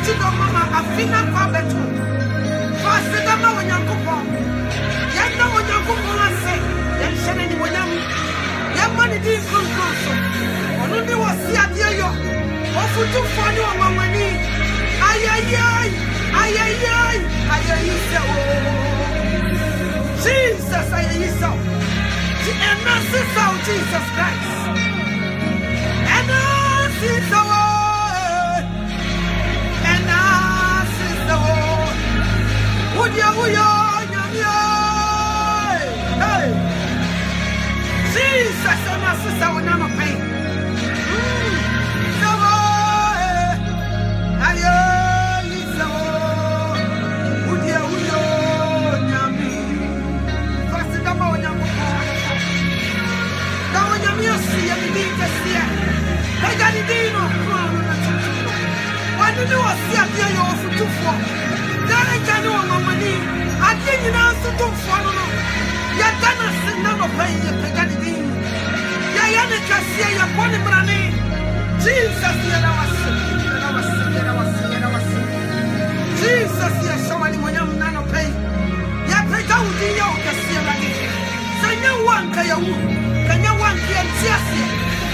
to the mama, a fina pabetu. Fast the mama when you go home. Yet no one you go home say, then send anyone. Your money didn't come close. Only was here, dear you. Of to find your money. Ay. Jesus, I is so. And that's so Jesus Christ. And that's so. And that's so. Would you, hey. Jesus, and that's so none of pain. So, Jesus, yes, somebody when I'm not a pain. Ya pay down the yoke, so no one can you want to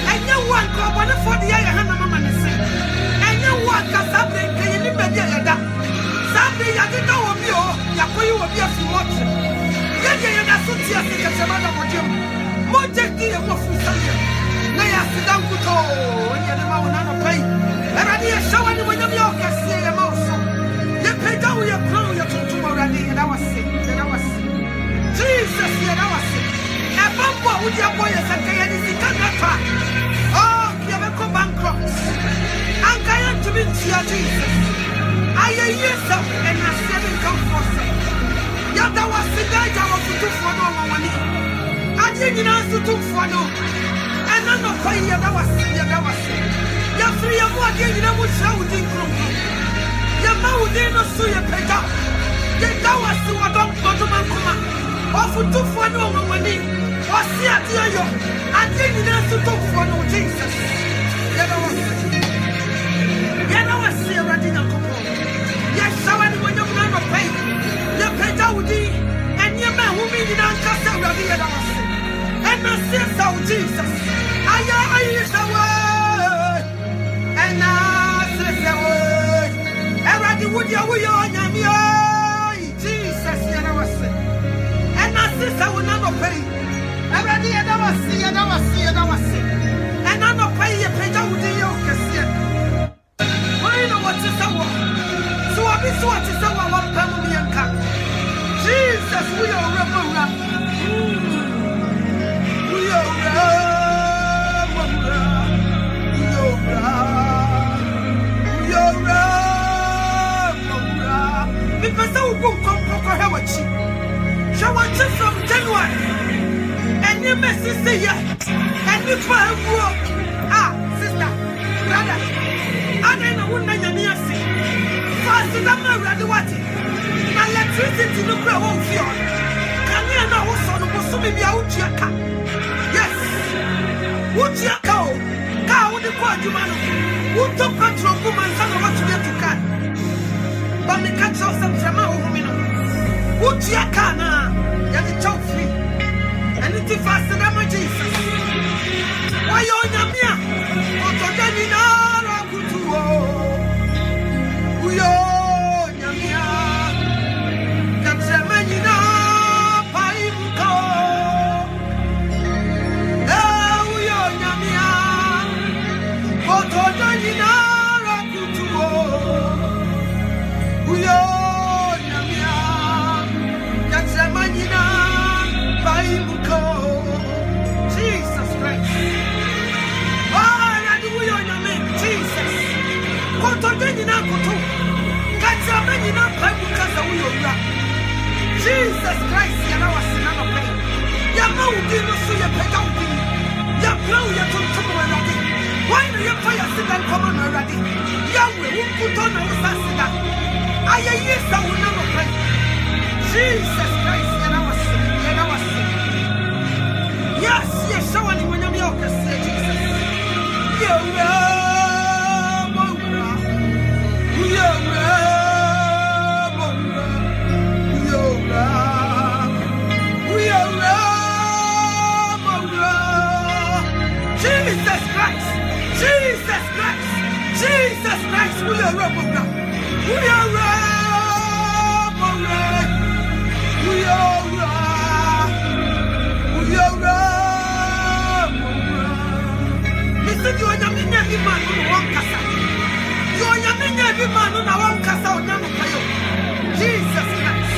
and no one can one for the other hand of man say. And no one can something can you live at Something I didn't know of you, Yaku will be a few watching. Yet you are so tears in the matter of you. More jetty and more food. Nay, I sit down to go, and you're the man on a pay. And I did show anyone of your can see a mouse. You pay down your crown, your two already, and I was sick, and I was sick. Jesus, and I was sick. And Papa with your boy as a day and is oh, you have come bankrupt. I'm going to meet you, Jesus. I hear you, and I said it come for say. Yet I was the guy I was to do for no money. I didn't answer to for no. And I'm not paying you, that was you're free of what you know would show in group. Your mouth didn't see your pay up. Yet that was to a doctor man. Offer to for no money. Or see at you. I didn't answer to for no Jesus. Yet I was see already. Yes, somebody when you're not pay. You pay down and your man who made it on just already. And I said so, Jesus. I is the word. And I said the word. Everybody would you on your Jesus, and I was saying. And I said I will never pay. Everybody, and I was see, and I was see, and I was see. And I'm not paying you, pay down with the yoke. Well, you know what is the one. So I be so what is the one family and cat. Jesus, we are remember. We are because I will come for her. She wants it from January. And you message say yes. And you find work. Ah, sister, brother. I don't know what I say. First, I'm not ready watching. My electricity to look at one field. Can you know what's on the most maybe out your car? Yes. What's your cow? Cow the quadruman. Who took control of woman's son of what you get to cut? But the catch of some drama woman. What's your car now? You're the choke free. And it's faster than my Jesus. Why you're your mere? What's a daddy now? I could do. We are your mere. That's a man you know. Jesus Christ. Jesus Christ, you know what's in our pain. Your mouth didn't see your pay down. Your blow, your tongue already. Why do you fire sit and come on already? Yahweh, who put on our Sassida? I yes, I will never pray. Jesus Christ, you know what's in, you know what's in. Yes, yes, so anyone in your say Jesus. You know, bi man no won kasa. Yo nyame bi man no na won kasa onya no payo. Jesus Christ.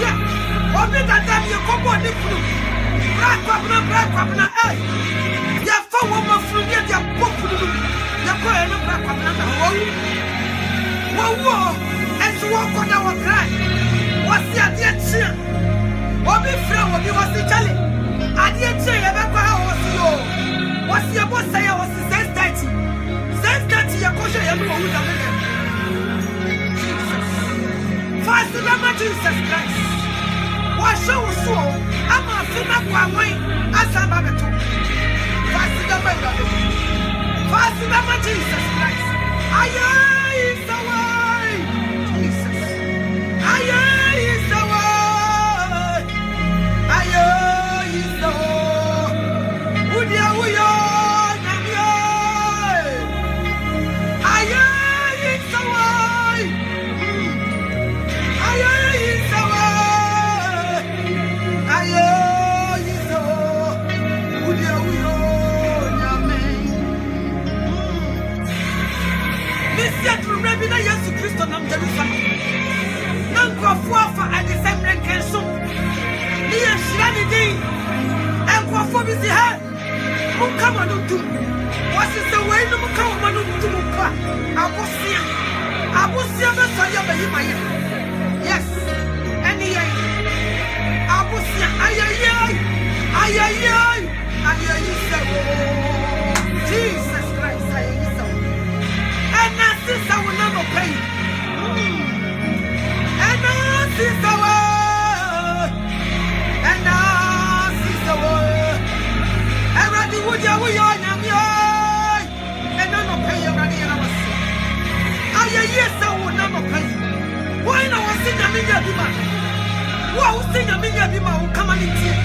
Yeah. Obi da da ye kobo ni funu. Bra kwabna eh. Ya fa wo ma funu ye dia populu. Ya ko e no bra kwabna na wo enso wo koda wo cry. Wasi ade chia. Obi fra obi wasi chale. Ade chia ye be kwa wasi yo. Wasi abo say wasi 6:30. 6:30 ya ko je ye no wo da me. Jesus. Fast the Jesus Christ. Washo so ama fina kwa wan asaba beto. Fast the Jesus Christ. Aye is the way. Jesus. Aye is the way. Aye is the way. Udia uyo namyo. Aye is the way. Aye is the way. Aye is the way. Udia uyo namyo. Yet remember that Jesus Christ on Jerusalem. None go for at the same rank and so. Near Shani and go for busy head. Who come on to what is the way no come on to Mupa? I will see a Messiah by him. Yes, and I will see Jesus Christ, I and that sister will never pay. And that sister will. And that sister will. And ready would you on your and I'm not paying already in our sin. Yes, I will never pay. Why not sing a million bima? Wow, sing a million bima will come on in here.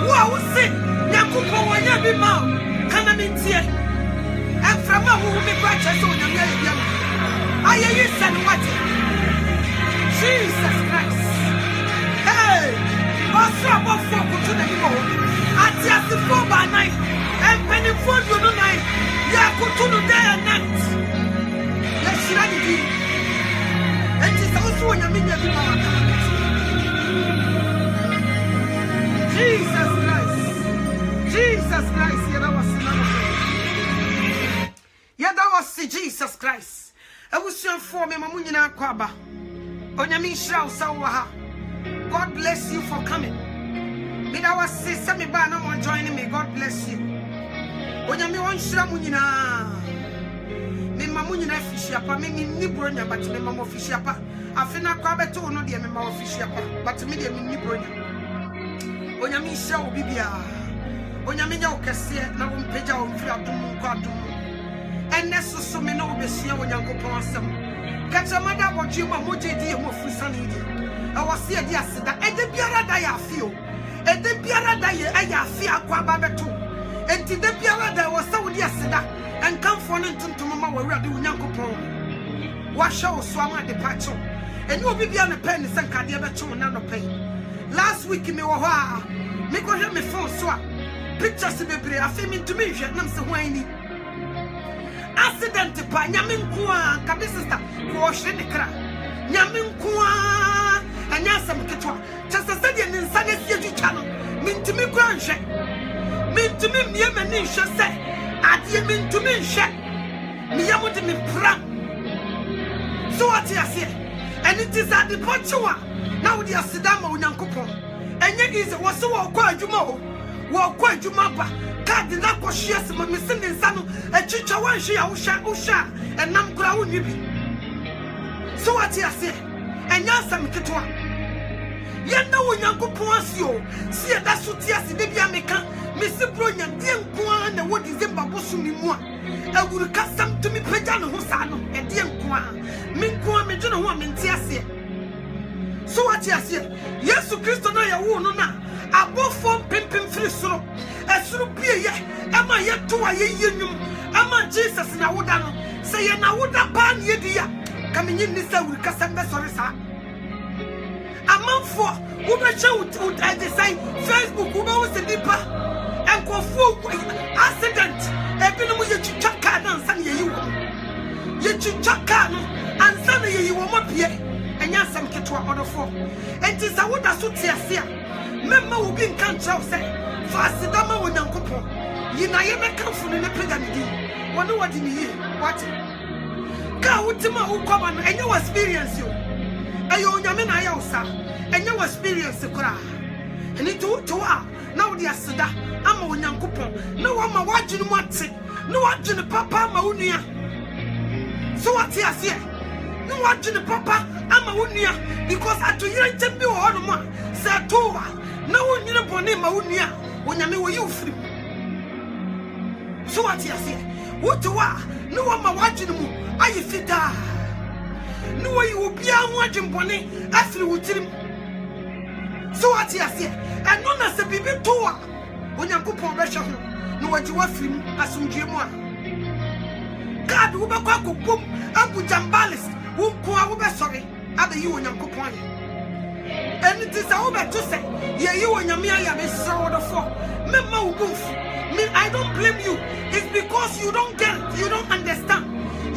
Wow, sing Yakupo when you be mom. Come on in here. And from who will be righteous on the young. I hear you said what? Jesus Christ. Hey, what's up for to the people? At just the 4 by night and penny for you tonight. Ya put to the day and night. Yes, she had it. And it's also when you mean Jesus Christ. Jesus Christ, you know what's yeah, that was Jesus Christ. I was your for me, Mamunina Kwaba. Onyami Shao Sawaha. God bless you for coming. Me that was say Sammy Bana more joining me. God bless you. Onyami one Shramunina. Me Mamunina Fishiapa, me Nibronya, but me Mamma Fishiapa. I feel Kwaba to no dear Mamma Fishiapa, but me dear Nibronya. Onyami Shao Bibia. Onyami Yokasia, now on Peja on Fiatum Quadum. And that's so many of us here when you go past them. Catch a mother what you want more JD more for Sunny. I was here, yes, that and the Biara Daya feel. And the Biara Daya, I fear Quababa too. And to the Biara that was so yes, and come for Linton to Mamma where we are doing Yanko Pong. Wash out swam at the patch. And you'll be on the pen and send Cardiaba to another pain. Last week in Miwaha, make go hear me phone swap. Pictures to be brave, I feel me to me, Vietnam so whiny. Accident pa nyamin kwa kabi sister ko hwe ne kra nyamin kwa anya sam ketwa chasa sade ne nsane sie twitwa no mintimi kwa nhwe mintimi mie mani nhwe se ade mintimi nhwe miyam de me pra so what you say and it is at the pochwa na wo de asida ma onyankopon enye is wo so wo kwa adwuma wo kwa adwuma ba God did not push yes, my missing in Sanu, a chicha one she usha, and Nam Kura Nibi. So what you say, and Yansam Kitwa. Yet no one young Puasio, see that's what yes, the baby American, Mr. Bronya, dear Kwan, and what is in Babusumi moi. I will custom to me Pejano Husano, and dear Kwan, Minkwa Major woman, Tiasia. So what you say, yes, to Christo Naya Wona, a both form pimping free slope. As you be am I yet to a union? Am I Jesus na Wudano? Say, na Wuda pan yedia. Coming in this will Cassandra Sorisa. A month for Uber show would I design Facebook, Uber was the deeper. and go full accident. Ebinum ye chichaka and san ye you. Ye chichaka and san ye you won't be and yan some kitwa order for. And tis a wood as suits here. Member will be in country say, fast the dama with Yankopo. Ye na ye may come from the pyramid. One what in here. What? Ka utima ukoma and you experience you. Ayo nyamena yosa and you experience the cry. And it to now the asida ama Yankopo. No one ma watching what's it. No watching the papa maunia. So what he has here? No watching the papa ama unia because at to you temple or no say to no one you know maunia when you free. So what he has here? What to no one ma watching mu. Are you fit? No way you will be a watching bonnet after with him. So what he has here? And none as a baby tour when you put on pressure. No what you want him as soon as God will be boom and put jambalis who will be sorry. Are you and your coupon? And it is over to say, yeah, you and your Mia is so the four. Memma goof. Me, I don't blame you. It's because you don't get it, you don't understand.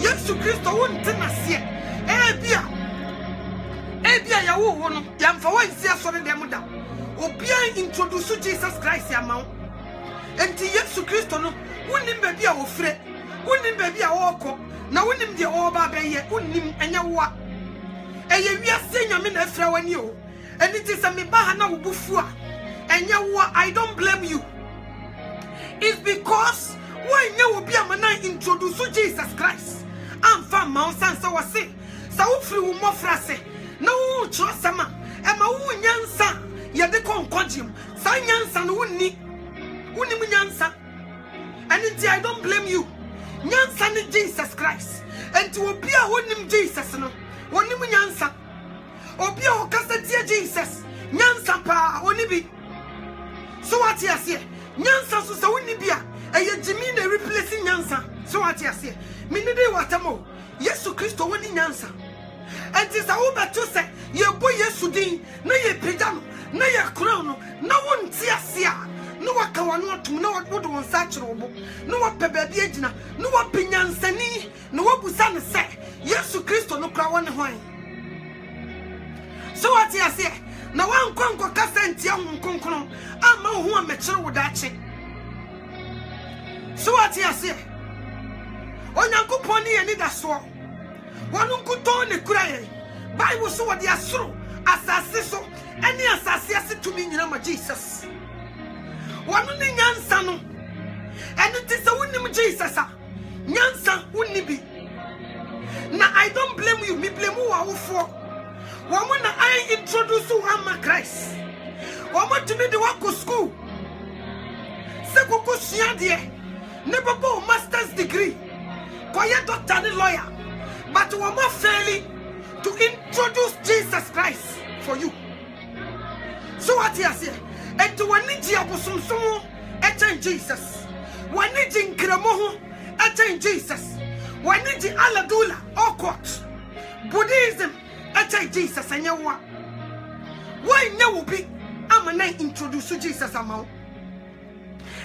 Yes, to Christo won't tell us yet. Ebia, ya wono, yam for one see us on the muda. Obia introduce Jesus Christ, ya mount. And to yes, to Christo no, wouldn't baby our friend, wouldn't baby our walk. Now, wouldn't the old baby, wouldn't and your what? And we are saying, I'm in a flower you. And it is a mibahana bufua. And you what? I don't blame you. It's because when you will be a man introduce Jesus Christ. I'm from Mount Sansa was say. So free more frase. No trust sama. And my own yansa. Ya de con quadrium. Sanyansa no ni. Unimiansa. And it's I don't blame you. Nyansa ni Jesus Christ. And to appear on Jesus no. Onimunyansa. Obia okasa Jesus. Nyansa pa onibi. So what you say? Nyansa so so unibia. E ye jimi na replacing nyansa. So what you say? Me need watamo. Yesu Kristo woni nyansa. And this a oba to say ye boy Yesu din na ye pejano na ye crown na wonti asia. No waka wanu atum na wodo won sa kirobo. No wa pebabi agina. No wa penyansani. No wa busa ne say Yesu Kristo no kra won hwan. So what you say? Na wan kwanko kasa ntia honkonkron ama ho amekere wodache. So what you say? Onyankopon ne da so. Wanu nkuto ne kura ye. Bible so what dia soro asase so ene asase ase tumi nyina ma Jesus. Wanu ne nyansa no. Ene ti se wonim Jesus a. Nyansa wonni bi. Na I don't blame you, me blame who awofo. Woman I introduce you to Christ. Woman to me the work of school. Sekoko siadie. Never go master's degree. Koye doctor and lawyer. But woman failing to introduce Jesus Christ for you. So what you say? And to one niji abosomsomo echen Jesus. One niji nkremoho echen Jesus. One niji aladula occult. Buddhism echen Jesus and you what? Why you be? I'm a name introduce Jesus amount.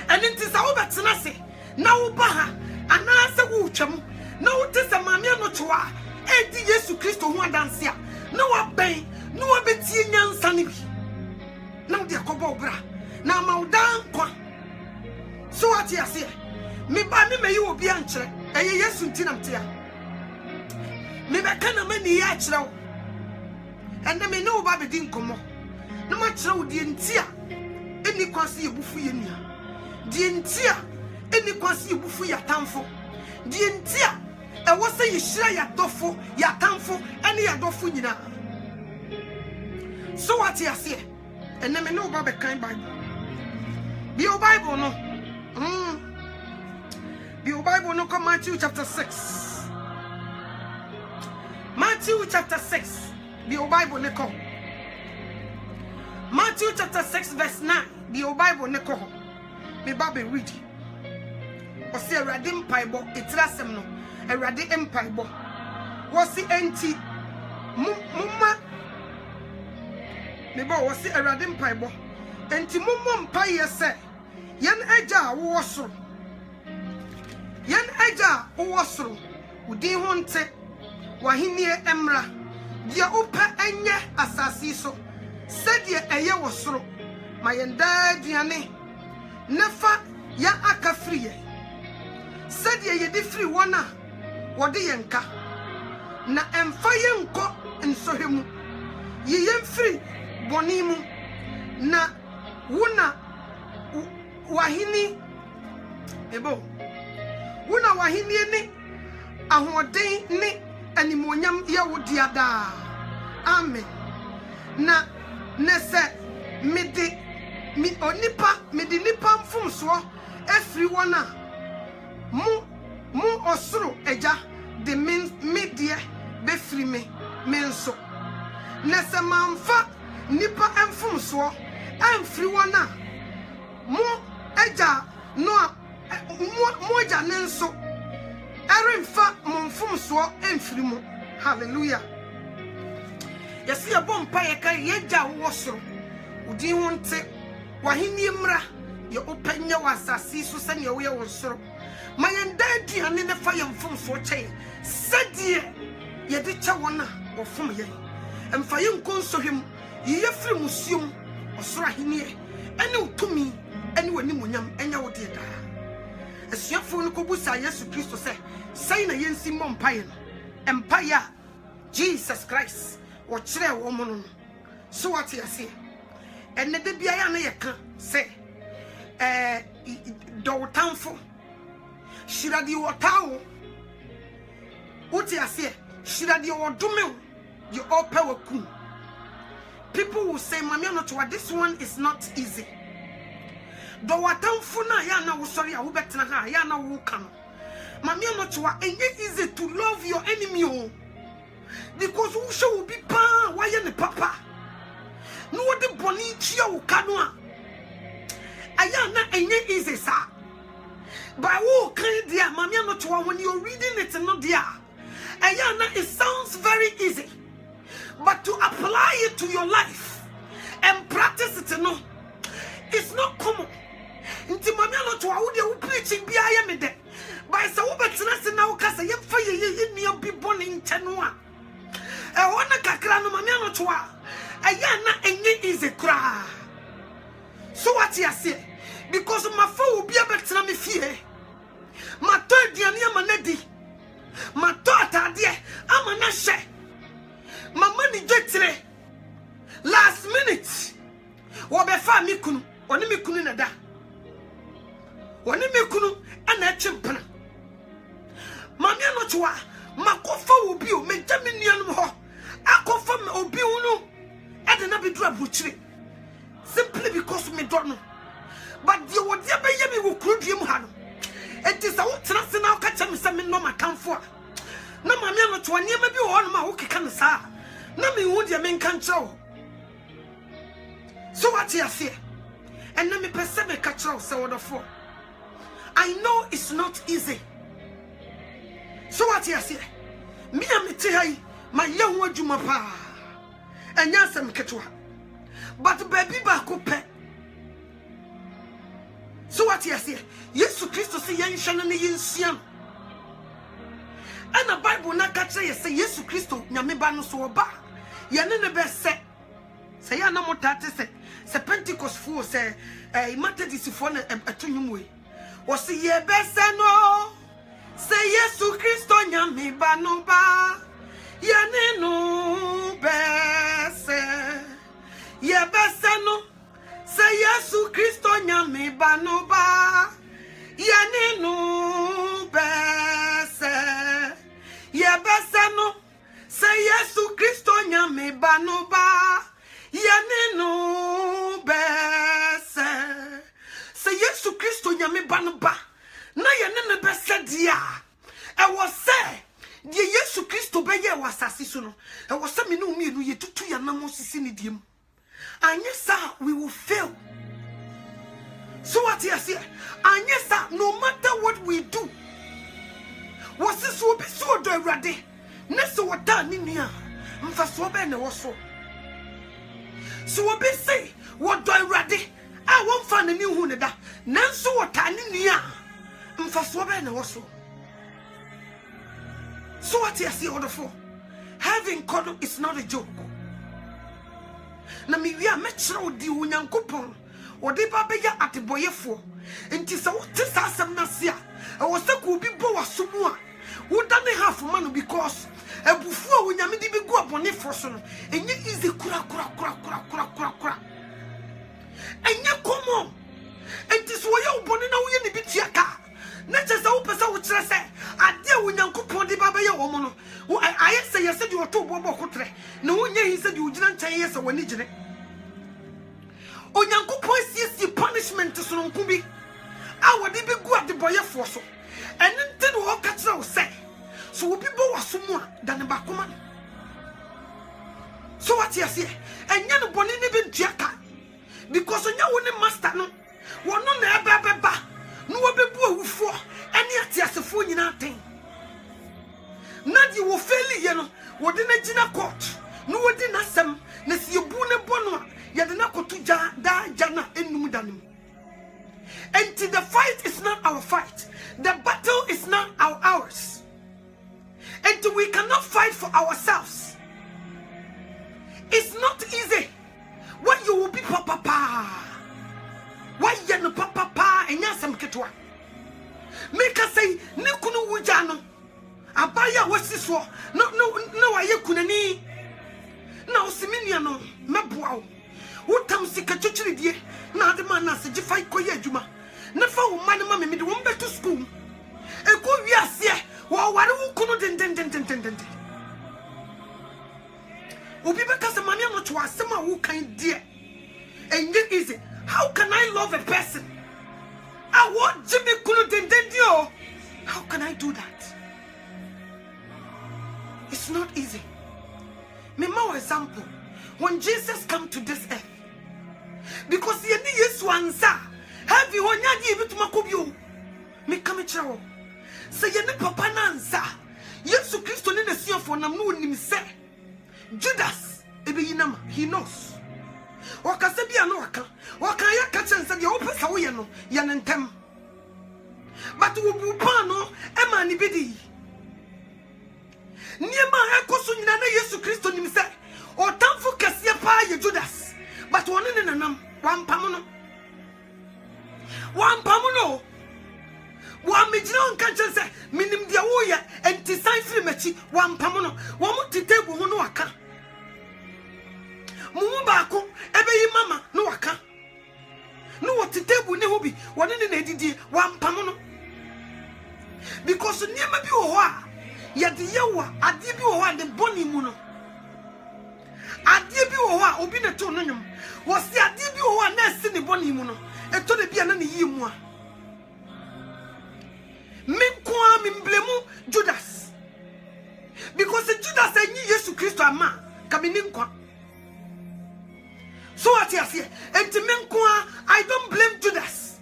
And it is our betanase. Now baha and answer wucham. No tis a mamma no toa. Edi Yesu Christo who dansia. No abay, no abeti nyan sanibi. Now they kobo bra. Now maudan kwa. So what you say? Me ba me you obi ankyere. Eye Yesu ntinam tia. Me be kana mani ya kyerɛw. And me no ba be din komo. No ma kyerɛw die ntia. Eni kwase yebufu ye nia. Die ntia eni kwase yebufu ya tamfo. Die ntia e wo se yehira ya dofo, ya tamfo, eni ya dofo nyina. So what you say? And me no ba be kan Bible. Be your Bible no. Be your Bible no come Matthew chapter 6. Matthew chapter 6. Be your Bible no come. Matthew chapter 6 verse 9. Be your Bible no come. Me Bible read. O se Awurade mpaibo etirasem no. Awurade mpaibo. Wo se enti mumma me ba wo se Awurade mpaibo. Enti mumma mpaye se Yen Eja Wosro. Yen Eja Wosro. Udin Honte. Wahinie Emra. Dia Upa Enye Asasiso. Sedye Eye Wosro. Mayenda Diane. Nefa ya aka free. Sedye ye di free wana. Wode yenka. Na emfa yenko nsohemu. Ye yen free bonimu. Na wuna wahini ebo. Wuna wahini ni ahoden ni animonyam ya wodiada. Amen. Na nese midi mi onipa midi nipa mfumso efri wana mu osoro eja de medie befri me menso nese manfa nipa mfumso amfri wana mu eja no mu eja nenso eremfa mfumso amfri mu. Hallelujah. Yesi abompa yeka yeja wosoro udi wonte wahini mra ye opanya wasasi so sane we wonsoro mayenda aduane ne fa yemfomfo kyen sadie ye de cha wona wofom ye emfa ye nkonsohwem ye firi musuom osoro ahenie ene utumi ene wani munyam enya wo de da asuafo no kobusa Yesu Kristo sai na yensi mompa ye no empire Jesus Christ wo kire wo mo no so what you say and the bia ya na yeka say do tamfo shiradi wotawo what you say shiradi wodome you open waku. People will say mami not what this one is not easy. Do watamfo na ya na wo sorry a wo betena ha ya na wo ka no mami not what easy to love your enemy o because who shall be pa why you papa no the boni chia ukanoa aya na enye easy sa by wo kan dia mami no to when you're reading it no dia aya na it sounds very easy but to apply it to your life and practice it no it's not common. Nti mami no to wo dia wo preaching bia ya me de by say wo betena se na wo kasa ye fa ye ni obi boni ncheno a wana kakra no mami no to aya na enye easy kra. So what you say because my phone will be able to me fie my third diani amanadi my thought adie amana she my money getire last minute wo be fa mi kunu oni mi kunu na da oni mi kunu ana chimpana mami no to makofa obi o me jami nuanum ho akofa me obi unu ade na be dura buchire simply because me don't know but the what ya be yemi wo krodiem ha no it is a wotena se na ka cha me se me no makamfo a na mami no to niam bi wo no ma wo keka no sa na me hu dia me nka nkyerɛ. So what you say and na me pese me ka kyerɛ se wo dofo I know it's not easy. So what you say me am te hai ma ye ho adwuma pa anya asem ketwa but baby ba ko pe. So what you say Yesu Kristo say yen hwe ne yensiam and the Bible na ka kire say Yesu Kristo nyame ba no so oba ye ne be se ya na motate se Pentecost fo se Methodist fo na atonyum we wo se ye be se no se Yesu Kristo nyame ba no ba ye ne no be se ye be se no se Yesu Kristo nyame ba no ba ye ne no be se ye be se no se Yesu Kristo nyame ba no ba ye ne no be se Yesu Kristo nyame ba no ba na ye ne be se dia e wo se die Yesu Kristo be ye wasase so no e wo se me no mi enu ye tutu ya na mo sisi ne diem anye sa we will fail. So what you say anye sa no matter what we do was this will be so do ready next what done ni nia mfa so be ne wo so so we be say what do ready a won fa na ni hu ne da nanso wota ne ni a mfaso be na wo so what you see order for having cuddle is not a joke. Na mi wi a me kire odi Onyankopon odi ba be ya ateboyefo enti se wo te sa asem na se a wo se ko bi bo wasomu a wo da ne half man because ebufu a Onyame di bi gu abone for so no enye easy kura enye komo enti so wo ye obone na wo ye ne bi tiaka na je se wo pesa wo kire se ade a Onyankopon di ba be ye wo mo no aye se ye se di oto bobo kotre na wo nya hi se di ugina nchen ye se wani gine Onyankopon si punishment so no nkubi a wo di bi gu ade boyefo so ene nte no wo ka kire wo se so wo bi bo wasomu a da ne ba koma so what you say enya no boni ne bi ntuaka because onya wo ne master no wo no na eba no wo be bu awufo ene atiasefo nyina ten na di wo feli ye no wo de na gina court no wo di na sem na si ebu ne bono ye de na kotu ja na enum danim. And the fight is not our fight, the battle is not ours, and we cannot fight for ourselves. It's not easy. When you will be papa, why you no papa and yasam ketwa make us say nikunu wujano abaya wasiswo no aye kunani na osiminia no meboa wotam sika chuchiri die na ade man na se gifai koye adwuma na fa wo man ma me de wo beto school e ko wiase wo ware wo kunu den obi be kasa mami no to asem a wo kan die enye easy. How can I love a person? I want Jimmy Kunu Dendendio. How can I do that? It's not easy. Me more example. When Jesus come to this earth, because he need Yesu answer. Have you on your give to Makubio? Me come chao. Say ye ne papa na answer. Yesu Christo ne see for nam no nim say. Judas ebe yinama, he knows. Wakase bia no waka ya kachen se de opesa wo ye no ye nentem but wo bu pa no e ma ni bidi niema ekoso nyina na Yesu Kristo nim se o tamfo kase pa ye Judas but won ne nanam wampam no wa mejina on kachen se minim dia wo ye enti san firi machi wampam no wo mo titebu ho no waka mumu baako ebe yi mama no waka no what table ne hobi woni ne na edidi wampam no because niema bi wo ho a ye de yewa ade bi wo ho a de boni mu no ade bi wo ho a obi ne to no nyum wo si ade bi wo ho a na esi ne boni mu no eto de bia na ne yi mu a minkoa mimblemu Judas because Judas enyi Yesu Kristo ama kamini nkwa. So what you say? And to I don't blame Judas.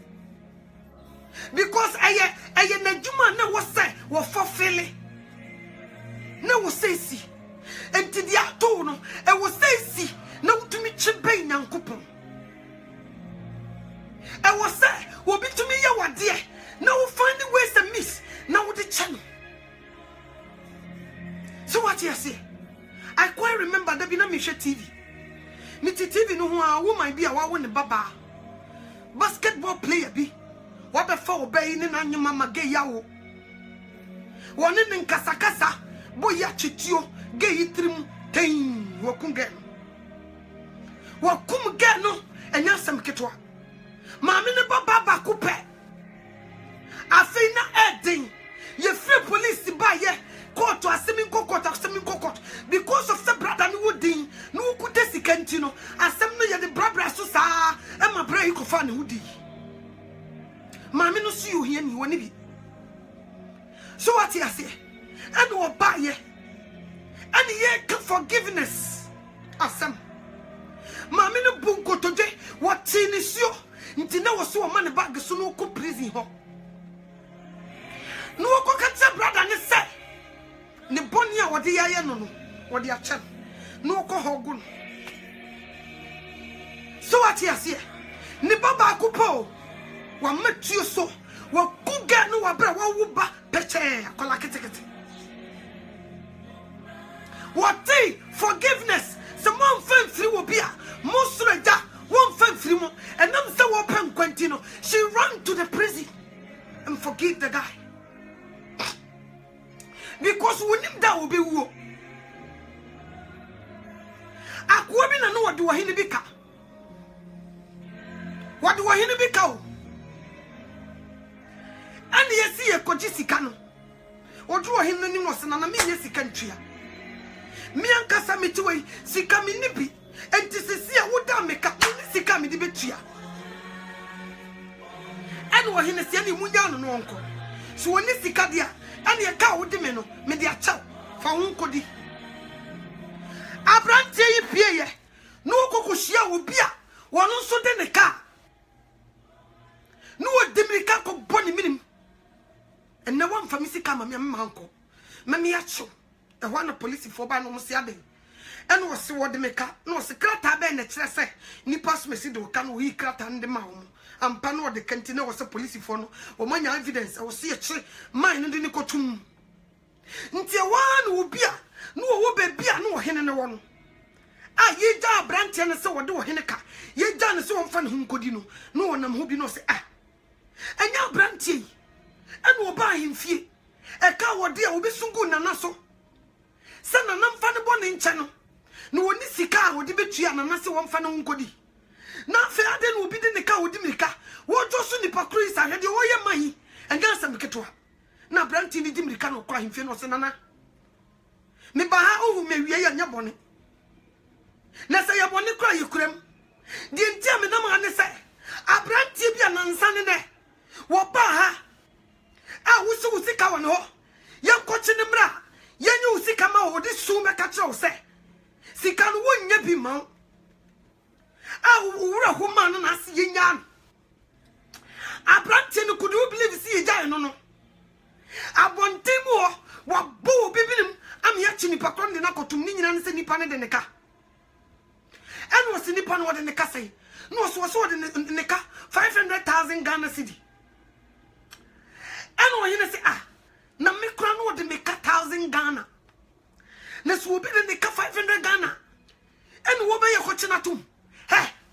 Because I Najuma no was say was fulfilling. No was say see. And to the atono, I was say see. No to me chibain and coupon. I was say, will be to me your dear. Now finding ways to miss. Now the channel. So what you say? I quite remember the Binamisha TV. Miti TV no ho a woman bi a wa wo ne baba basketball player bi wa be fa obey ne nanyuma mage yawo woni ne nkasakasa boya chitio ge yitrim ten wakum ge no enya sam ketwa maame ne baba ba ko pe afei na edin ye free police ba ye court asemi court because of the brother no wodin no kude sikanti no asem no ye the brother so sa e ma bra iko fa ne wodi maame no so ye ni woni bi so what you say and wo ba ye and ye forgiveness asem maame no bunko toje what ni sio nti na wo so wo man bag so no ko prison ho no ko ka brother ne say ne boni a wode yaye no wode a chan no ko hogun so what you say ni baba kupo wa metuo so wa kuga no wa bra wa wuba peche akola ketekete what forgiveness someone fan free will be a musreja one fan free mo and them say open quantino she run to the prison and forgive the guy because when him that will be wo akwa bi na no wode wahini bika wode wahini bika o ani yesi ye koji sika no wode wahini ni mo se na me ye sika ntwia me ankasa metiwe sika me nibi enti sisi a woda meka ni sika me di betua ani wahini se ani munya no no onko so woni sika dia ani e ka wodi me no me di achaw fa wonko di Abrante yi pie ye no kokohia obi a wono so de ne ka no odimrika ko boni minim enne wan famisi ka ma me manko me me acho e ho na police fo ba no mo se ade ene wo se wode me ka no se krata be na kire se nipa so mesi de wo ka no yi krata nde ma wo ampa no de kanti na wo se police fo no wo manya evidence wo se ye kire man no de ni kotum ntie wan obi a no wo bebi a no wo hene ne wo no a ye ja Abrante ne se wo de wo hene ka ye ja ne se wo mfa ne ho nkodi no no wo nam ho bi no se enya Abrante yi ene wo ba hemfie e ka wo de a wo besungu nana so se nana mfa ne bo ne nche no no wo ni sika a wo de betua nana se wo mfa ne ho nkodi na fe ade no obi de ne ka wo di mirika wo jo so nipa kro isa hede wo ye mayi enga sam ketwa na Abrante ni di mirika no kwa hemfie no se nana me ba ha ohu me wie ya nya bone na se ya bone kra yikurem di ntia me na ma ne se Abrante bia nansa ne ne wo ba ha a wusu sika won ho ye nkochi ne mra ye nyu sika ma wo de su me ka kire wo se sika no wonya bi ma a wura ho ma no na se ye nya Abrante no could you believe see ye jai no no abontemu wa bo bibinim am ya chini pakron de na kotum ni nyina nse nipa ne de ne ka en wo se nipa no de ne ka sei no so de ne ka 500,000 Ghana cedi en wo yene se na me kra no de me ka 1,000 Ghana na so obi de ne ka 500 Ghana en wo be ye ko china tum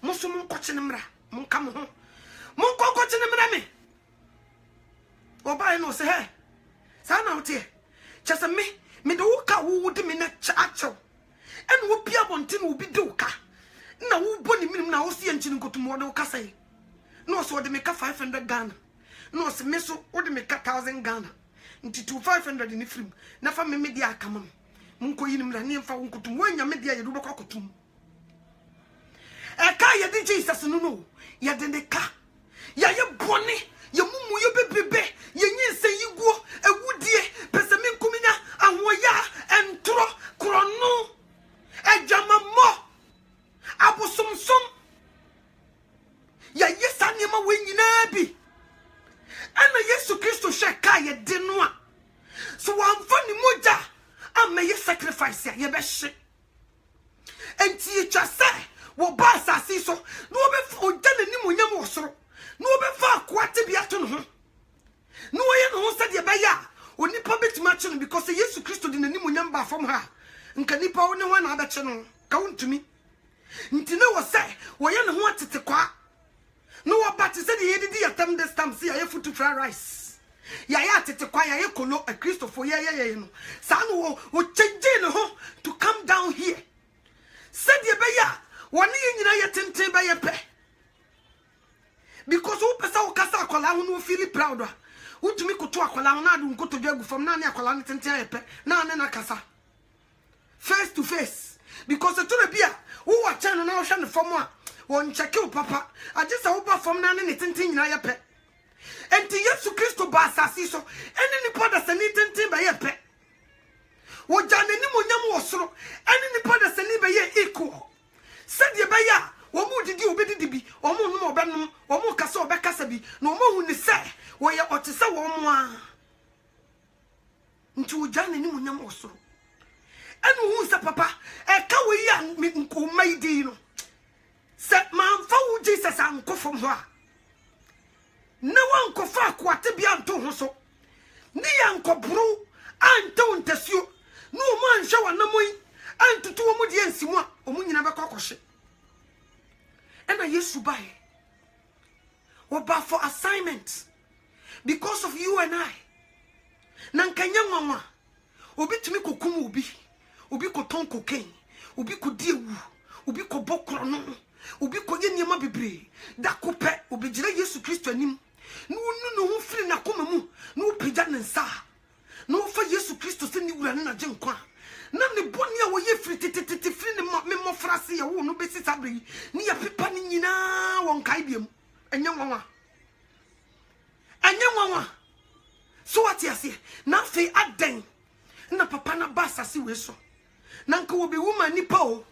mo so mo ko china mra mo ka mo ho mo ko china mra me oba no se sa na otie chese me de wo ka wo de me na chaacho en wo pia bontin wo bi de wo ka na wo boni minim na wo se enchini nkotum wo de wo ka sai no so de me ka 500 Ghana no se me so wo de me ka 1,000 Ghana nti 500 ni frim na fa me dia akama mo nko yinim la ne mfa wo nkotum wo nya me dia ye do ko kotum e ka ye de Jesus no ye de ne ka ya ye boni ye mumu ye bebebe ye nyinse yiguo ewudie pese me nkuminya ahoya entro krono ejamamo abosomsom ya yesa niema wenyina bi ana Yesu Kristo sheka ye de no a so wamfa ni moja ama ye sacrifice ya ye be hye enti ye twase wo ba asase so no be ojane ni monyam wo soro no be fa kwate bia to no ho no ye no ho sade be ya onipa betima che no because Yesu Kristo de nani monyam ba fam ha nka nipa wo ne ho na abeche no ka wontumi nti na wo se wo ye no ho atete kwa no wo ba te se de ye didi yatam this time see ya food to fried rice ya ya atete kwa ya ye kolo a Christopher ye no sa no wo change no ho to come down here said ye be ya woni nyina ye tenten be ye pe because who pesa ukasa akola ho no feel proud utumi koto akola ho na adu nkoto dwagu fam na ne akola ne tenten ye pe na ne na kasa face to face because to the bia who wa channel na wo hwe ne fam a won check you papa agisa wo ba fam na ne tenten nyina ye pe enti Yesu Kristo ba asasi so eni ni poda sani tenten ba ye pe wo jane ni monyam wo soro eni ni poda sani ba ye equal said ye ba ya wo mu didi obedidi bi wo mu no obenum wo mu kasa obekasa bi na wo mu hu ni se wo ye otese wo mu a nti wo jane ni monyam wo soro eni hu se papa e ka wo ya nko maidi no se man fa wo Jesus anko from hoa na wanko fa kwate bia nto ho so ni yanko bru anto ntasio no mo anhwe wanamoi antutu wo mu de ansimu a omu nyina bekokoshe ena Yesu bae oba for assignment because of you and I nankanya nwanwa obi tumi kokum obi koton cocaine obi kodi ewu obi ko bokro no obi ko ye niema bebre da kopɛ obi gira Yesu Kristo anim no ho firi na koma mu no pija ne nsa no fa Yesu Kristo se ni wura na genkwa na ne boni a wo ye firi tete firi ne mo frase ya wo no besi sabre ni ya pepa ni nyina won kai biem enya nwanwa so what you say na fe aden na papa na basa si we so na nka wo be woman nipa o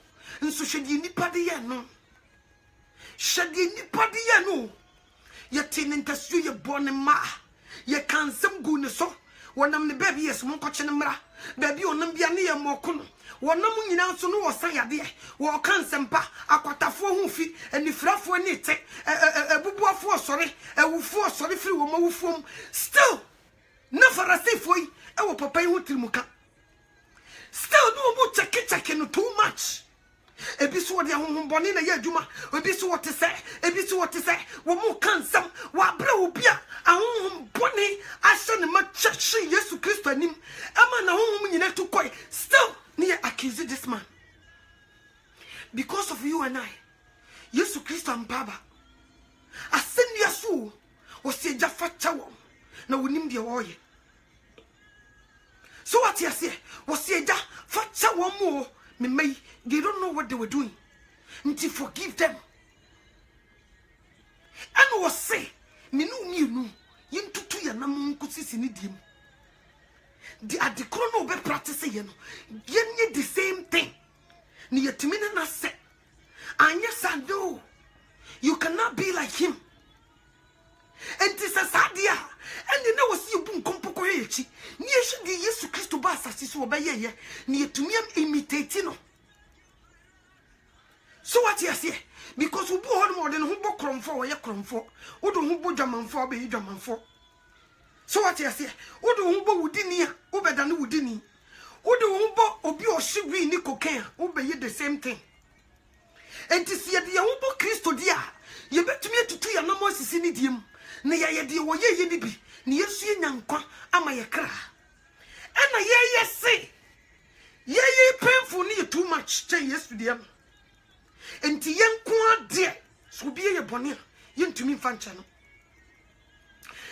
nso hwede nipa de ye no hwede nipa de ye no ye tin ntasu ye bone ma ye kansem gu ne so wonam ne baby yes mo nkoche ne mra baby onam bia ne ye moko no wonam nyina nso no wo san yade wo kansem pa akwatafo hu fi anifrafo ne te ebubuafo osore ewufo osore firi wo mawufom still na farasifo yi ewo papa yi ho tirimuka still no mo check no too much ebiso wo de honhombone na ye adwuma ebiso wo te se wo mo kansam wa bra obi a honhombone ahye ne ma chechi Yesu Kristo anim ama na honhom nyina to koi still ne accuse this man because of you and I Yesu Kristo ambaba asenia so wo se jafa chawo na wonim de wo ye so what you say was say ja facha one more me may they don't know what they were doing until forgive them and was say me no yintutu ya na munkosisi ni dim the adikrono be practice ye no yenye the same thing ni yetimi na say anya sando you cannot be like him and this is sadia and the no see you bun kompoko echi ni ehwe di Yesu Kristo ba asase so obeye ni yetumi imitate no so what you say because we bo hon more than who bo kromfo wo ye kromfo wo do hu bo dwamanfo be dwamanfo so what you say wo do hu bo wudini a wo beda no wudini wo do hu bo obi ohigwi ni cocaine wo be ye the same thing and this ye de hu bo Kristo dia ye betumi atutu ya na mo sisi ni diem na ye de wo ye ni bi ni Yesu ye nyankwa ama ye kra ena ye say ye painful ni too much che Yesu de am enti ye nko ade so bi ye bone ye ntumi mfancha no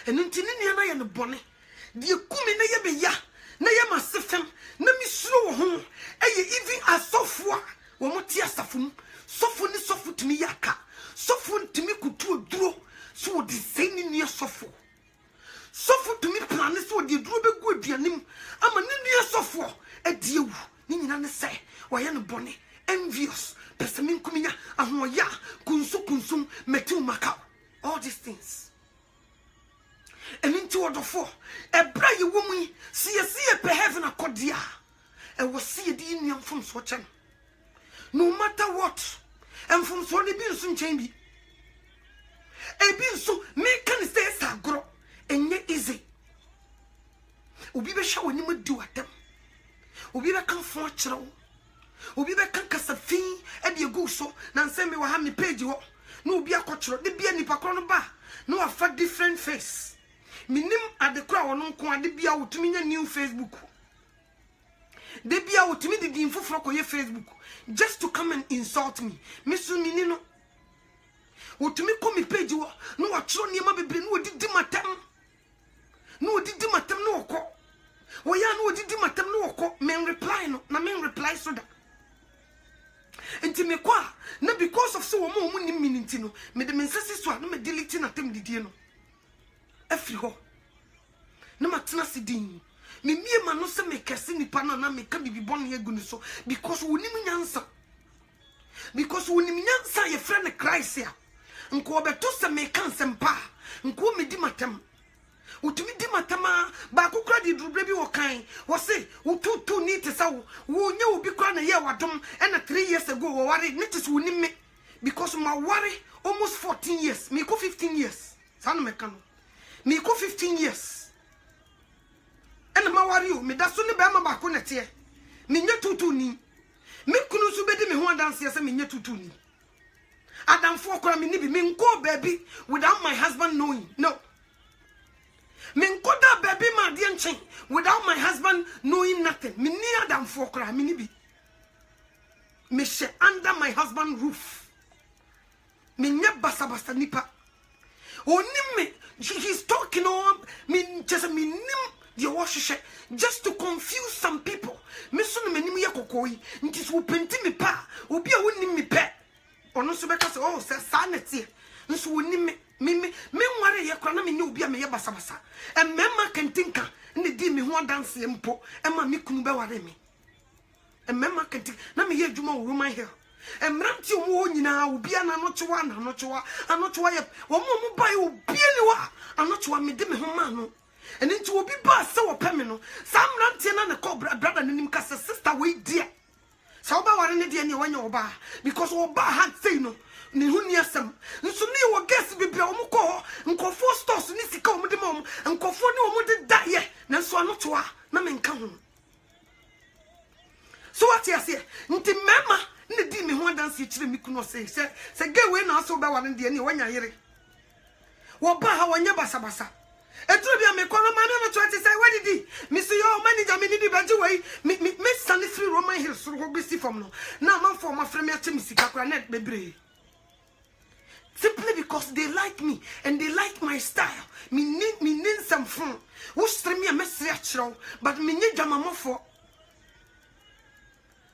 enti ni na ye no bone de kumi na ye be ya na ye masefem na misuro wo ho eye even asofo wo moti asafum sofo ni sofo tumi yaka sofo ntumi kutu duro so de seni ni sofo sofo tumi plan so de duro be gu aduanim ama ni ni sofo adiewu ni nyina ne se wo ye no bone envious pesamin kuminya ahoya kunsum metu makao all these things and into order for a bra ye woman see pe heaven akodia e wo see di nuam from so chen no matter what and from so ne bi nso nchen bi e bi nso me kan say sagro enye easy obi be hwa woni madu atam obi be kan fo kyerɛw obi be kan kasafin e de egu so na nsɛm me wa ha me page wo na obi akɔkyerɛ de bia nipa kro no ba na afa different face minim adekora wono nko ade bia wotumi nya new Facebook de bia wotumi de din foforo koye Facebook just to come and insult me mesu mini no wotumi ko mi page wo na wakyerɛ niema bebre na odidi matam na odidi matam na okɔ wo ya na odidi matam na okɔ men reply no na men reply so da enti me kwa na because of so wo mo ni minute no me de mensese so a no me delete na tem didie no afri ho na matena sidin me mie ma no se me kese nipa na me ka bibi bon ye gunu so because woni nyansa ye friend Christ ya nko obeto se me kan sempa nko me di matam utumi di matama ba kokra di drubre bi wo kan wo se ututu ni te sa wo nya obi kra na ye wadom na 3 years ago wo ware ne te so woni because my worry almost 14 years. Me go 15 years. Sana mekano. Me go 15 years. And my worry you. Me da so ni be ma ba ko nete. Me nye tutu ni. Me kunu su bedi me ho dance yese me nye tutu ni. Adam for kora me ni bi me go baby without my husband knowing. No. Me go da baby ma de nchen without my husband knowing nothing. Me ni Adam for kora me ni bi. Me she under my husband roof. Me nye basa basa nipa. Onim me he's talking on me just me nim the wash just to confuse some people. Me so me nim ye kokoi nti so penti me pa obi a wonim me pe. Ono so beka say oh say sanity. Nso wonim me nware ye kra na me nye obi a me ye basa basa. E mema kentinka ne di me ho dance mpo e ma me kunu be ware me. E mema kentinka na me ye adwuma wo Roman Hill. Emranti omo nyina obi ana no chewa na no chewa ye wo mo bai obi ni wa anochewa me de me ho ma no eni nti obi ba se wo pe me no sam ranti na ne ko brother nanim ka sister we dia sa oba ware ne dia ne wanya oba because oba had say no ne hu ni asem nso ne wo guess bibia omo ko nkofo stores ni sika omo de ma nkofo ne omo de da ye na nso anochewa na me nka ho so what you say nti mema ne di me ho dance chire mi kuno se ge we na so ba wane de ne wanya yere wo ba ha wanya basa basa etru bia me kono ma no to say what did me say yo manager me di baje we me stand through Roman Hill so go bisi from no na man for my friend me atem sika kra net bebre simply because they like me and they like my style me need some fun wo stream me a message achro but me nye jamamo for.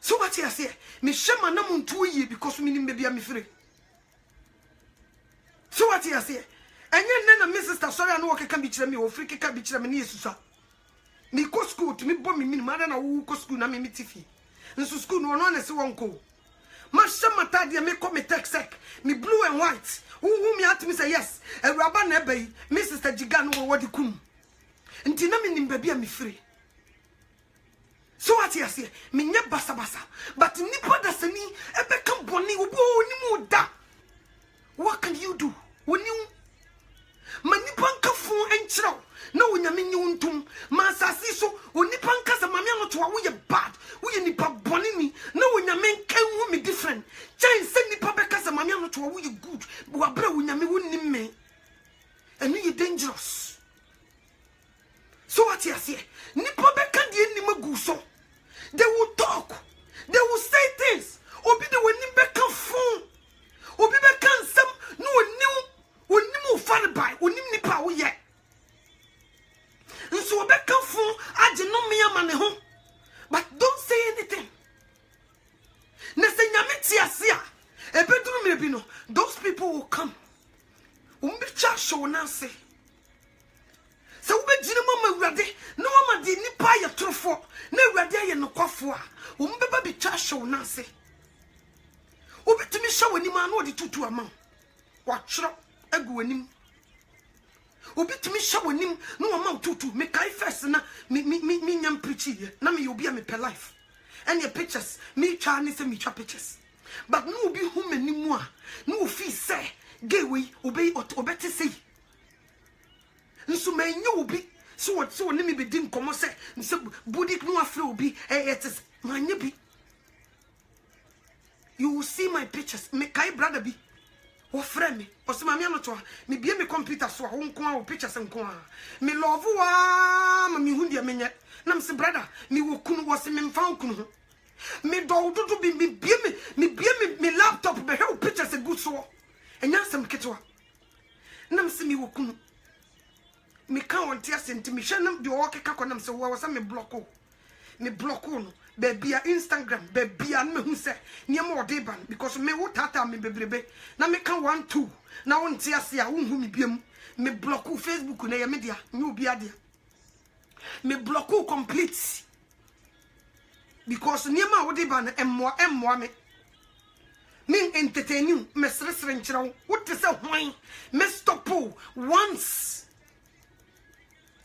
So what you say? Me shema na muntu ye because me nim baby am free. So what you say? Enye na me sister sorry I no work can be kire me o free can be kire me na yesusa. Me go school to me bo me minimum na wo go school na me tifi. Nso school no na se wonko. Ma shema tade me come text me blue and white. Who me at me say yes. Ewraba na ebe me sister Jiga no wo di kum. Nti na me nim baby am free. So what you say? Me nye basa basa. But nipa da sani ebe kan boni obo ni mu da. What can you do? Woni ma nipa nka fun enchiro na wonya me nyi untum ma asasi so onipa nka za mame anoto wo ye bad. Wo ye nipa boni ni na wonya me nka hu me different. Chain se nipa beka za mame anoto wo ye good. Wa bra wonya me woni me. And you dangerous. So what you say? Nipa beka die ni magu so. They will talk. They will say things. Obi de woni beka fun. Obi beka nsem no oni mu fare bai. Oni nipa wo ye. Nso beka fun age no me ama ne ho. But don't say anything. Na se nyame ti ase a ebeduru me bi no. Those people will come. Umbi cha show na say. So we be mama urade no mama di nipa ye trofo na urade ye no kwafo a wo mbeba bi twa show na se obetumi show anim anu odi tutu ama wa twro agu anim obetumi show anim no mama tutu me kai first na me nyam preach ye na me obi a me per life and your pictures me twa ni se me twa pictures but no obi hu manimu a no fi say gay we obeti say nso menye obi so what so nimi be din komo se budik no afre obi it is manye bi. You will see my pictures me kai brother bi o frame me o se mame anoto me bie me computer so ho nko a pictures nko a me love wa ma me hu dia menye na me se brother me wo kunu wo se me mfa kunu ho me do do bi me bie me laptop be he pictures good so enya sam ketwa na me se me wo kunu me kan won tia senti me hwe de o keka konam se wo sa me block no baby Instagram baby me hu se niam ode ban because me wo tata me bebrebe na me kan 1 2 na won tia se a won hu me biem me block Facebook na ye media nyu obi ade me block complete because niam a ode ban emmoa me entertain you me sresre nchirawo what se hwan me stop once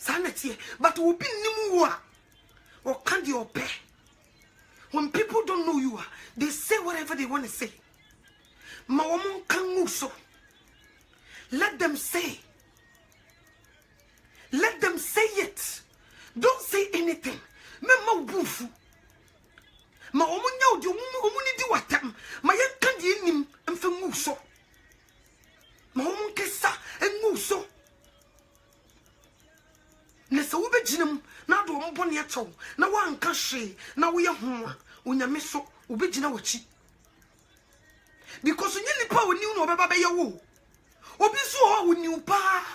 sanity but will be nimu or can't you pay when people don't know you they say whatever they want to say ma woman kan so. Let them say. Let them say it. Don't say anything. Mema bufu. Ma omunya odi omuni di watam. Ma yenka di enim emfa ngu so. Ma omun kesa engu so. Na se wo beginem na do ombone echo na wanka hwe na wo ye ho a onyame so wo begina wachi. Because you nipa woni no obeba be ye wo. Obi so ho woni pa.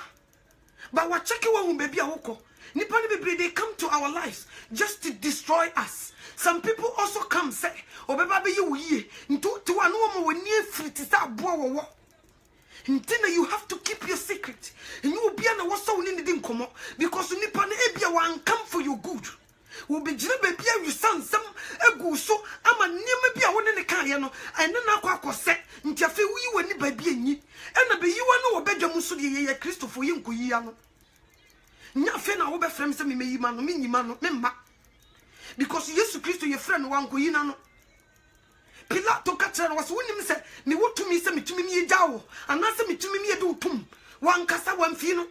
But what check you when baby awoko. Nipa ni bebre they come to our lives just to destroy us. Some people also come say, "Obeba be you ye." Nto to anu mo woni afiri ti sa aboa wo. Ntina you have to keep your secret. And you will be na woso woni ndi nkomo because nipa na ebia wan come for your good. Will be jina baby you san some egu so ama niam bia woni ne kan ye no. Ene na akwa nti afi wi woni baby anyi. Ena be yiwa no obedwam so de ye Christopher ye nkoyi ya no. Nya fe na wo be frem se me yima no me nyima no me mma. Because Jesus Christ your friend wan nkoyi na no. Pilato katra no was wonim se me wotumi se metumi me gyawo anase metumi me de utum wan kasa wan fi no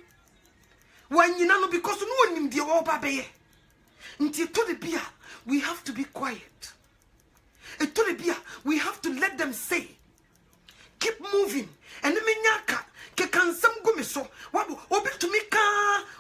wan nyina no because no wonim de wo ba beye. Nti to the bia we have to be quiet. And to the bia we have to let them say. Keep moving. And me nyaka ke kansam go me so wabo obi to me ka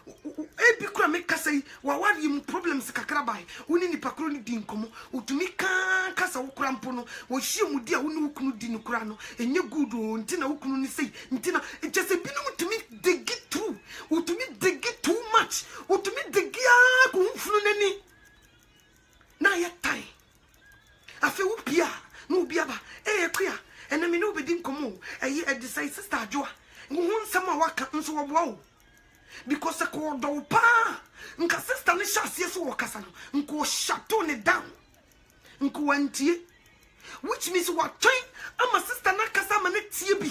ebi kura me ka say wa wari mu problems kakra bai woni ni pakro ni din komo utumi ka kasa wokura mpo no wo hie mu dia woni wukunu di nukura no enye good o ntina wukunu ni say ntina just bi no utumi dig it through utumi dig it too much utumi dig ya ko mfunu nani na ya tai afi wo pia no bia ba kwa ena me no bedin komo eyi edisai sister adwoa ngun sama waka nso wo because a ko do pa nka sister ne shasie so wakasa no nko shato ne down nko wantie which means what train ama sister na kasa ma ne tie bi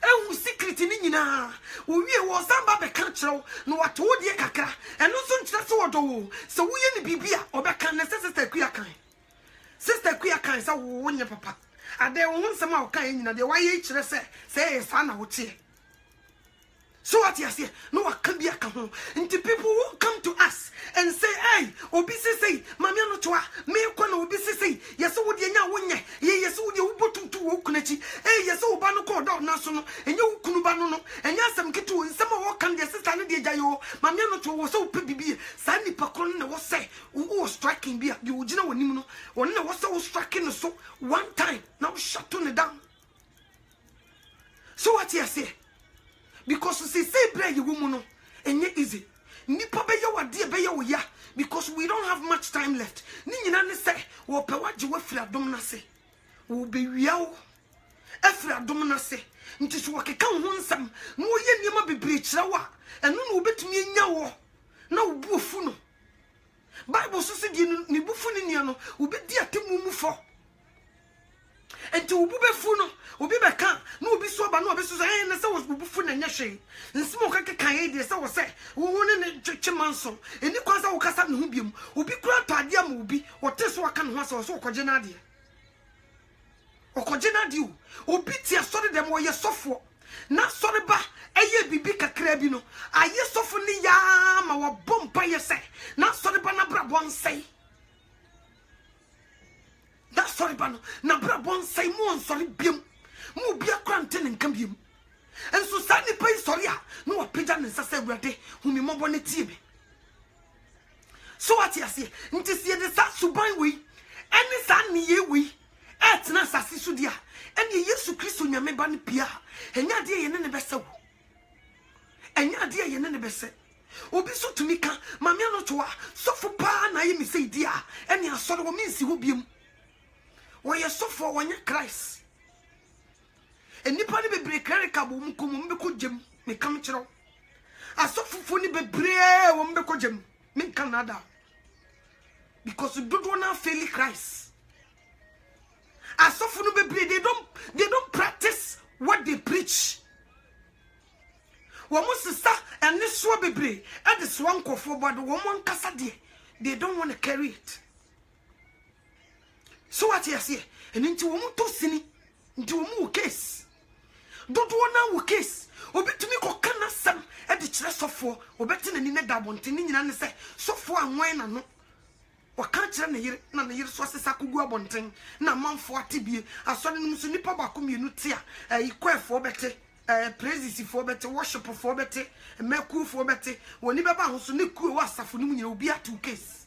ehu secret ni nyina wo wie wo samba be ka kyerew no wato wo die kakra eno so nkyere so wodo so wo ye ni bibia obeka ne sister kuya kan sa wo nye papa ade wo nsema wo kan nyina de waye kire se sa na wo tie. So what you say? No one can be a come. Until people who come to us and say, "Hey, obisi say, mami ano toa, me kono obisi say, yes, wo de nya wonye, yes, wo de ubotu tu wo kunachi, yes, wo ba no ko do na so no, enye kunu ba no no, enya asem ketu nsema wo kan de sister no de jayo, mami ano toa wo so pe bibi, sa nipa kono na wo say, wo striking bia, you gina wonim no, won na wo say wo striking so one time, now shut on it down." So what you say? Because you say bread you woman no enye easy nipa be ya wade be ya wo ya because we don't have much time left ni nyina ne say wo pe waje wo fira dom na se wo be wia wo afira dom na se nti so wakeka ho nsam no ye niema bebre kira wa eno no obetumi anya wo na wo buofu no Bible so se di ni bufu ni nia no obedi atemu mu fo enti wo bubefu no obi be kan no obi so ba no obi so na se wo bufu na nya hwe nsimo ka kan ye de se wo se wo ne chimanso eni kwanza wo kasa ne ho biem obi kura tade am obi wote so aka ne ho se so okoje na ade obi ti asore dem wo ye sofo na sore ba eye bibi kakra bi no aye sofo ni ya ma wo bompa ye se na sore ba na bra bon sei. That sorry bano na bra bon say mo sorry biem mo bia kwante ne nkam biem enso sa ni pay sorry a no opeja ne sasa awurade humi mobo ne tie me. So what you say nti sie de sa suban we eni sa ne ye we etna sase so dia eni Yesu Kristo nyame ba ne pia enya de ye ne bese wo enya de ye ne bese obi so tumi ka mame no toa sofo pa na ye mi sei dia eni asore wo mi nsi ho biem wo ye sofo wonye Christ enipa ne bebre klerika bo mkomo mbeko jem me kam kiro asofo ni bebre wo mbeko jem me Canada because you don't wanna fail Christ. Asofo no bebre they don't practice what they preach. Womo sisa ene so bebre e de so ankofo but womo nkasa de they don't want to carry it. So what you say? And into womo to sini nti wo case dodo na wo case obetumi kokana sam e de kire sofo obeti nani ne dabonte ni nyina ne se sofo anwan na no waka kire na ne yire so sesa kogu abonten na manfo atebie asore no so nipa ba komienu tia ikwefo bete praises for bete worship for bete meku for bete woni beba ho so ne ku wa asafo no nyina obi atu case.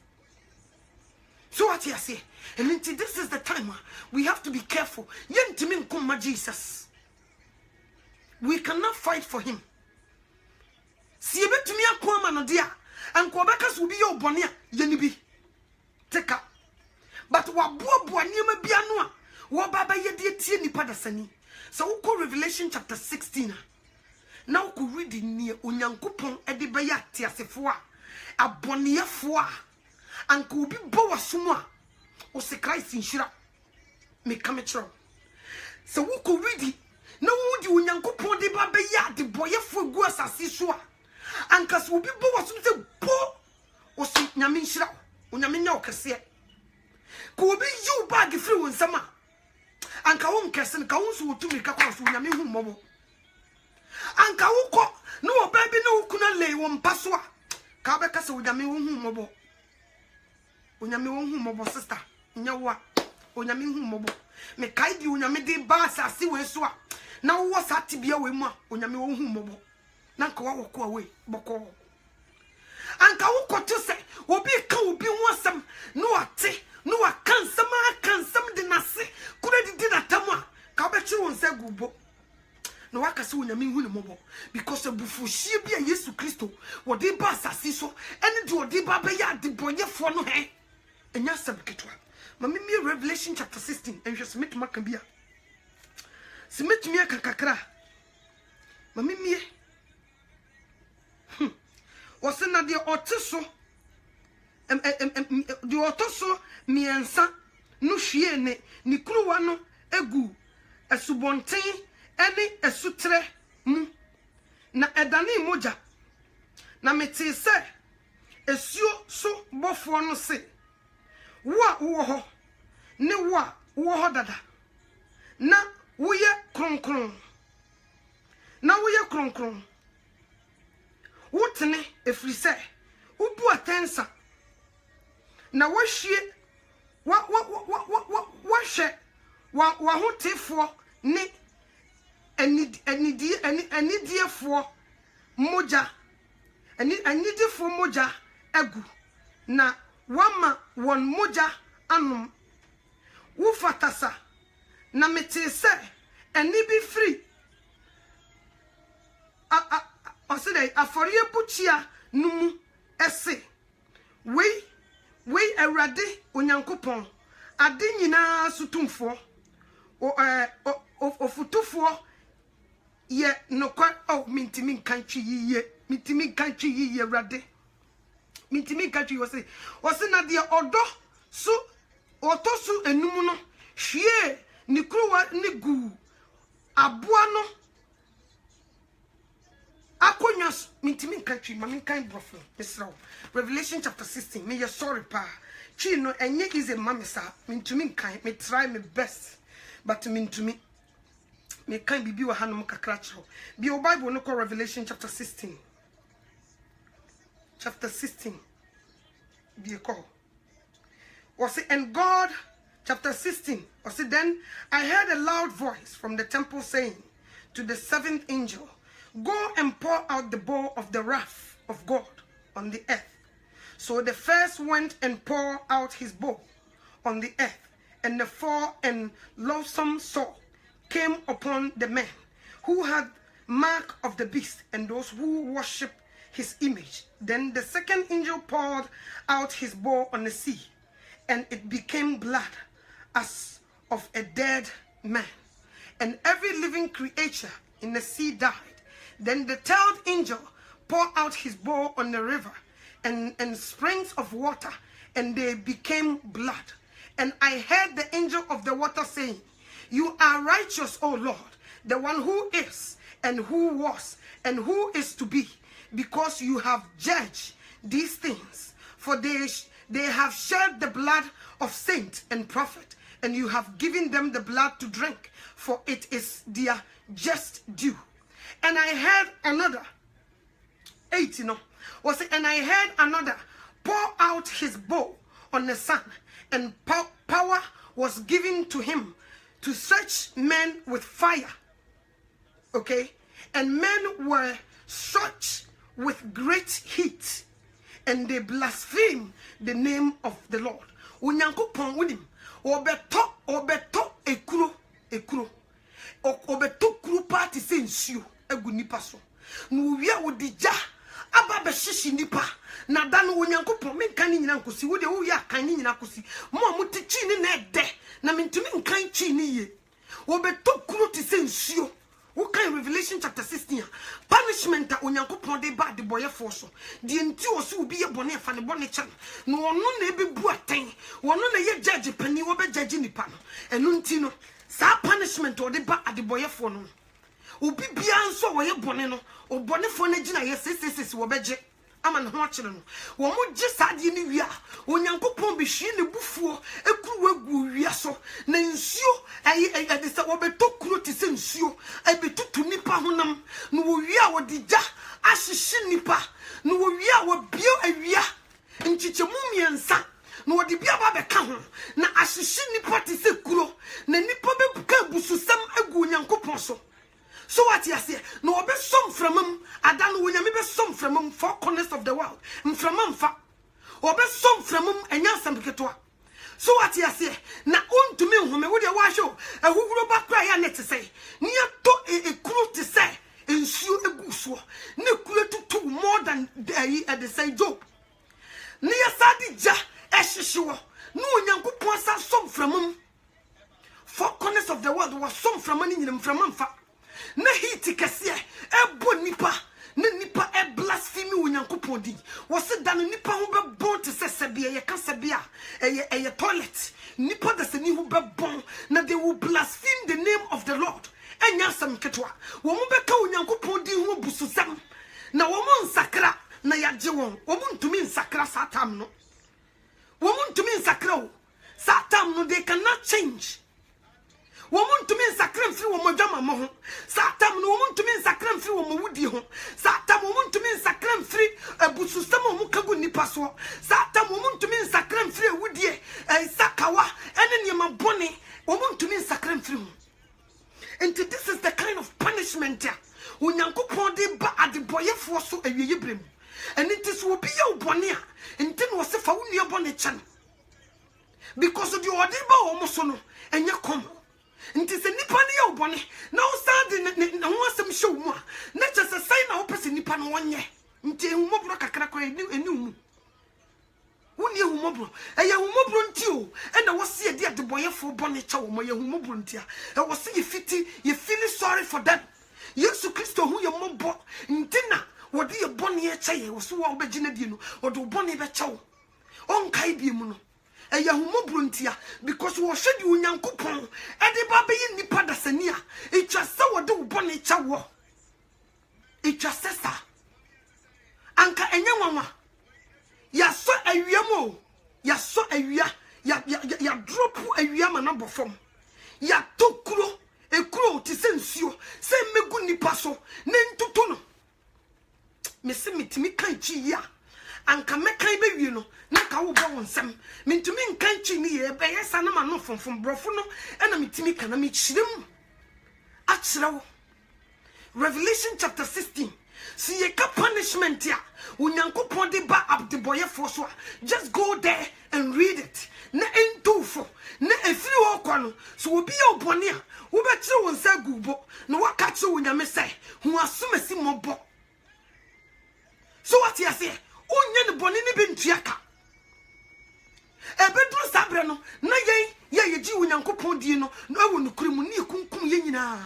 So what you say? And until this is the time we have to be careful. Yentimi nkomma Jesus. We cannot fight for him. Si ebetumi akoma no dia, anko beka so bi ye obone a yeni bi. Take up. But waboaboa niema bia no a wo baba ye de tie nipa dasani. So we go Revelation chapter 16. Now we read ni onyankopon e de be ya tiasefo a aboneyefo a anko obi bo wasomo a o se Christ inshira me come true. So we go read na wo di onyankopon de ba be ya de boyefo gu asase so a anka so obi bo wasomo se bo o se nyame inshira onyame nya okese ko obi yu bag free won sama anka won kese nka won so otumi ka kwa so onyame hu mmobo anka wo ko no oba bi na wukuna le won paso a ka be ka se onyame hu mmobo onyame hu mmobo sister nyawa onyame hu mmobo me kai di onyame de ba asase we so a na wo sate bia we mu a onyame hu mmobo na nka wo ko we boko anka wo ko to se obi ka obi hu asem no ate no akansam de nase kura di na tamu a ka be chi won se gubo no waka se onyame hu ne mmobo because obufuhie bia Yesu Kristo wo de ba asase so ene de wo de ba be ya de bonyefo no he enya sabketwa mami mi Revelation chapter 16 and just meet makambia simit mi akakakra mami mi osena de oteso de otoso miensa no hwie ne ni kruwa no egu asubonten ene esutre mu na edane moja na mete se esuo so bofo no se wo ho ne wo ho dada na woye kronkron wotene efri se ubu atensa na wohwie wa hotefo ne anidiefo moja anidifo moja agu na wama won moja anum wo fatasa na mete se eni bi free osede aforie buchia numu ese we awrade onyankopon ade nyina sutumfo ofutufo ye nokwa mintimi kantwi yiye awrade mintimi kantwi wose na de odo so otosu enum no hwie ni kruwa ni gu aboa no akonyas mintimi kantwi mami kan brofo Israel. Revelation chapter 16 me you sorry pa chi no enye is a mamisa mintumi kan me try my best but mintumi me kan bibi wa hanom kakra chro bi o Bible no call Revelation chapter 16 be call was it and God chapter 16 was it then I heard a loud voice from the temple saying to the seventh angel, go and pour out the bowl of the wrath of God on the earth. So the first went and poured out his bowl on the earth, and the foul and loathsome soul came upon the men who had mark of the beast and those who worship his image. Then the second angel poured out his bowl on the sea, and it became blood as of a dead man, and every living creature in the sea died. Then the third angel poured out his bowl on the river and springs of water, and they became blood. And I heard the angel of the water saying, you are righteous, O Lord, the one who is and who was and who is to be, because you have judged these things. For they have shed the blood of saints and prophet, and you have given them the blood to drink, for it is their just due. And I heard another, 8, was it? And I heard another pour out his bowl on the sun, and power was given to him to search men with fire. Okay? And men were searched with great heat, and they blaspheme the name of the Lord. Unyankopon with him. Obeto ekuro. Obeto kuro party sensu egu nipa so. No wia odija aba be hyeshi nipa. Na da no Onyankopon menka ni nyina nkosi. Wo de wo ya kan ni nyina kosi. Mo mutichi ni na ede. Na mentumi nkan chi ni ye. Obeto kuro ti sensu. What kind of Revelation chapter 16? Punishment that Onyankopon de ba de boye forso. The enti osu will be a bonnet fan the bonnet chan. No one no be buaten. One no ye judge penny or be judging the panel. And nuntino. Sa punishment or the ba at the boye for no. Ubi bian so where boneno or bonnet for negina yes will be jet. I'm an watching. One more just had you new year. Onyankopon be she the buffo, a crew yaso. Nensio, I decided to crew to sensio. I be to nipa honam. No, we are what did ya? Ashin nipa. No, we are what beer a year. In Chichamumi and sa. No, the beer babe come. Na ashin nipa to say crew. Na nipa be busu some a Onyankopon so. So what you say? No, be some from him. I don't know when you be some from him 4 corners of the world. From him, or be some from him and yansam ketwa. So what you say? Na on to me who me would you wash you? A who will back cry net to say. Near to a crew to say, and shoot a goose. No crew to 2 more than the same job. Near Sadi Ja, Eshishua. No young points some from him. 4 corners of the world was some from money in from Manfa. Na hiti kese nipa na nipa blaspheme Onyankopon di wo se da no nipa ho be bon te se sebia ye ka sebia ye toilet nipa da se ni ho be bon na they will blaspheme the name of the Lord enya sam ketwa wo mo be ka Onyankopon di ho bususam na wo mo nsakra na yaje won wo mo ntumi nsakra satam no wo mo ntumi nsakra o satam no they cannot change. Woman to me sacram free woman jama mo satam no woman to me sacram free woman wudi ho satam woman to me sacram free busu samo mu kagu nipa so satam woman to me sacram free wudi sakawa ene niam bone woman to me sacram free. And this is the kind of punishment Onyankopon de ba adeboyefo so awiyebrem. And it is will be your bone and then was fa wuni bone chan because of the odiba omoso no enye kom. Nti se nipa ne ye obone na wo sade na ho asem show mu a na che se sai na wo pese nipa no wonye nti ehumobro kakra kwa eni umu woni ehumobro ehumobro nti o na wo se de adeboyefo bone che wo mo ehumobro nti a wo se ye fiti ye feel sorry for them. Yesu Kristo hu ye mobo nti na wo de ye bone ye che ye wo so wo be gina die no wo de bone be che wo on kai bi mu no humobrontia because we should you Onyankopon e de ba be nipa dasania e twase wo de bone cha wo e twase sa anka enye nwanwa ya so awia mo ya so awia ya drop awia ma na bofom ya tokuro ekuro ti sensuo se megu nipa so ne ntutu no me se mitimi kan chi ya anka mekan be wi no na ka wo bo wonsam mentumi nkan chi ni ye be yesa na ma no fonfon brofo no na mitimi kana me chirem a chirawo. Revelation chapter 16 see ye ka punishment ya Onyankopon de ba up the boy for so just go there and read it na entufo na efiri wo kwa no so obi ye obone a wo be kire wonsa gubo na waka kire wonyame sai hu asomasi mobo. So what you say onye ne bone ne bentuaka ebedru sabre no na ye ji Onyankopon die no na awu no kurimu ne kunkum ye nyina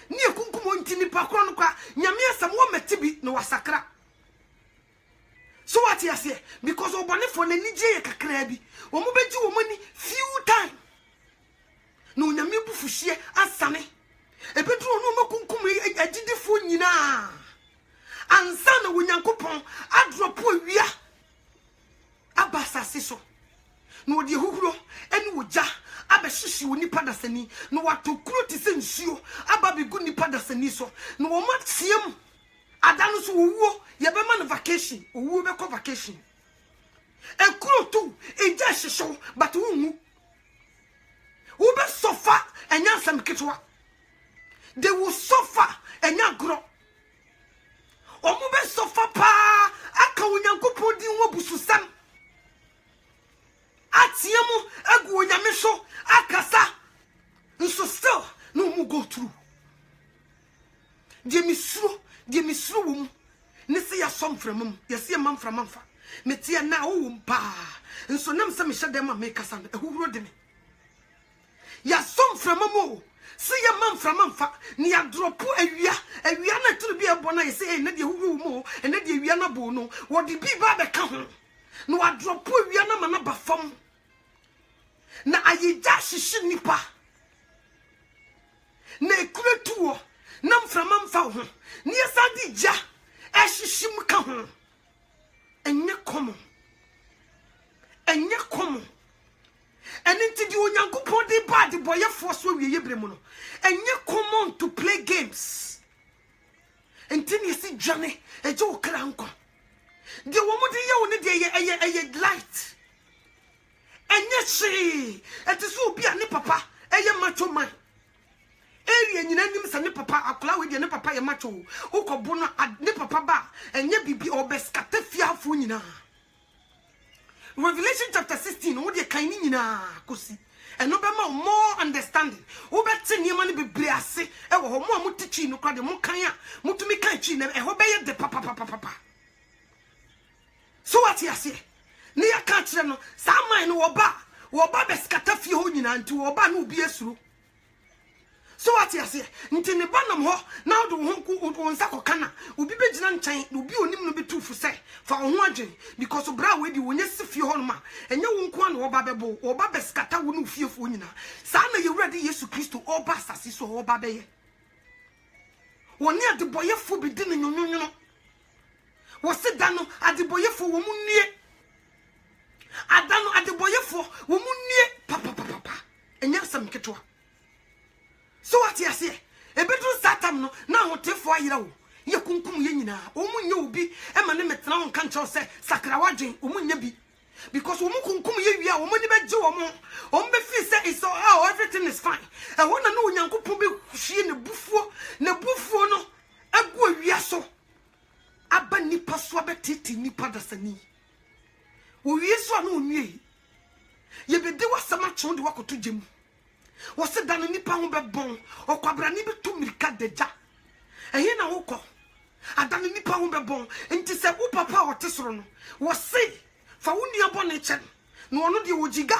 ne kunkum onti ni pakro no kwa nyame asam wo metibi no wasakra. So what you say because obone for na nije ye kakra bi wo mo beji wo mani few time no nyame bufuhie asane ebedru no makunkum agidifo nyina ansa na Onyankopon adropo awia abasase so no de huhuro ene woja abehyeshi wo nipa dasani no watokuro ti se nsuo ababigu nipa dasani so no wo matiem adanu so wo ye be man vacation wo be ko vacation ekuro tu eja hyehyew but wo be suffer enya sam ketwa they will suffer enya gro omo be suffer pa aka onyankopon din wo bususam atiemu egu onyame so akasa nso still no mu go through die misuro wo mu ne se ya som framam ye se mam framamfa metia na wo mpa nso nam se me hyede ma me kasa ehuro de me ya som framam se ya mam framamfa ne ya dropo awia na turu bi ebo na ye se na de ehuro mu na de awia na bo no wo de bi ba be ka ho no wa dropo awia na ma na ba fam na ayija shishi nipa na ekuretuo na mframamfa ho ne yesadi ja ehihim ka ho enye komo enenti di onyankopon de bad boyefo so wiye bremu no enye common to play games entini yesi dwane eje okra nko de wo mo de ye wo ne de eye light enye chi etiso obi a ne papa eye macho man area nyina nim sa ne papa akola we de ne papa ye macho ukobo no ne papa ba enye bibi obeskata fiafo nyina Revelation chapter 16 wo de kan ni nyina kosi eno be ma more understanding wo beti niema ne bebre ase e wo ho mo amutichi no kwa de mo kan a mutumi kan chi na e ho be ye de papa so what you say ne ya ka kire no sa man no wo ba beskata fie ho nyina nti wo ba no obi esuru so what you say nti ne banam ho na do ho ku nsa kokana obi begina nchan obi onim no betufu se fa ho adwen because bra we di wonye sifie ho no ma enye wo nko na wo ba bebo wo ba beskata wo no fiefo nyina sa na yewrade Yesu Kristo oba asase so wo ba beye woni adeboyefo bi di ne nyonyono wo se da no adeboyefo wo mu nie adano adeboyefo wo mu nie papa enye asam ketwa so what you say ebedu satam no na hotefo ayira wo ye kunkum ye nyina o munye obi e ma ne metena won kan chaw se sakrawadwen o munye bi because o mu kunkum ye wi a o mani beje wo mo o mbe fi say it's all everything is fine e wona na onyankopon be hwie ne bufuo no agu awia so aba nipa so abetiti nipa dasani o wie so na onwie ye bede wasama chon de wakoto gem wo se dan nipa ho bebon okwabra ni betu mirika deja ehe na wokọ adan nipa ho bebon enti se wo papa otesoro no wo se fa wo nua bone chen no ono de wojiga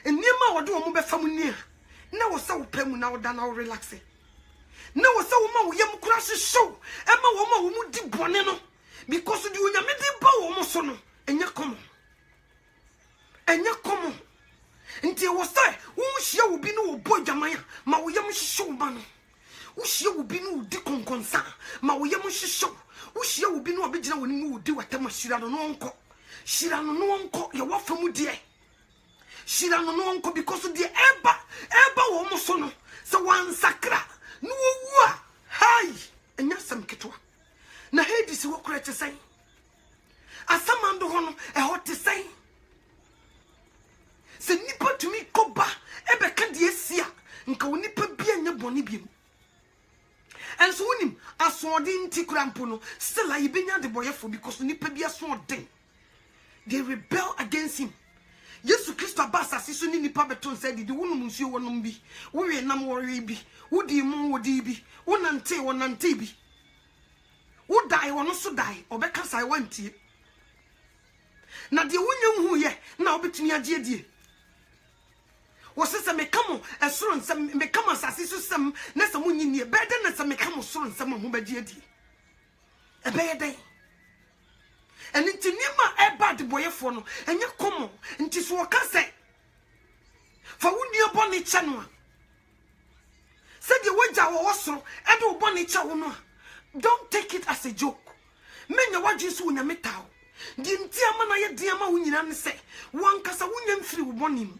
eniema wode wo mo befa mu nia na wo se wo pemu na wo da na wo relax na wo se wo ma wo yam kura show e ma wo mu di bone no because di onyame di ba wo mo so no enye komo nti wo say wo hye wo bi no wo bojamanya ma wo yam hyew ba no wo hye wo bi no wo di konkonsa ma wo yam hyew wo hye wo bi no obegina woni mu wo di watama shira no onko ye wo famu de shira no onko because de eba wo mo so no se wan sakra no wo a hai enya sam ketwa na Hades wo kura te sai asamando ho no e ho te sai se nipa tumi koba ebe ka de asia nka wo nipa bia nya boni biem enso wonim asode nti krampo no still a yebenya de boyefo because nipa bia so den they rebel against him Yesu Kristo abasa siso ni nipa beton said di wonum nsuo wonum bi wo we nam wo we bi wodi mu wodi bi wonante bi wo dai wono so dai obeka sai wantie na de wonya hu ye na obetumi agye die wosese mekamo esoro nsem mekamo asase so sem na se munyi nie bede na se mekamo soro nsem ho bagye die ebe ye den eni tinima eba de boyefo no enye komo nti so ka se fa wuni oboni che no se de wagya wo wosoro e de oboni che wo no don't take it as a joke menya wadwe so nya metaw Dintia mana ye diama wunyina ne se wankasa wunyam firi wo bonim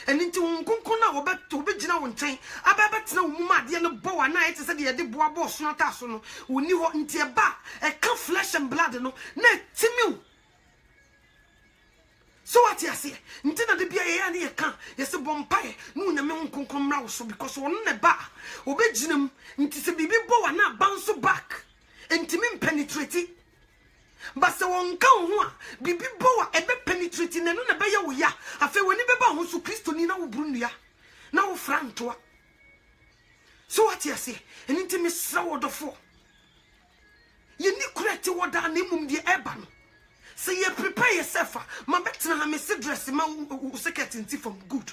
eni nti wonkonko na obegina wo nkyɛn ababetena wo muma de no bo wa na ete se de ye de boa bo so na ta so no woni ho nti e ba e ka flesh and blood no na timiu so what you say nti na de bia ye ya ne ye ka ye se bompae no wunyame wonkonko mra wo so because won ne ba obeginam nti se bibi bo wa na bounce back ntimi penetrate. But so on count bibi boa ebe penetrating no na be ya wo ya afa woni be ba ho so Kristo ni na wo brunia na wo frantoa so what you say enti me sra wo dofo ye ni kurete wo da na mum de eba no say ye prepare yourself ma betena ha me se dress ma wo secret nti from good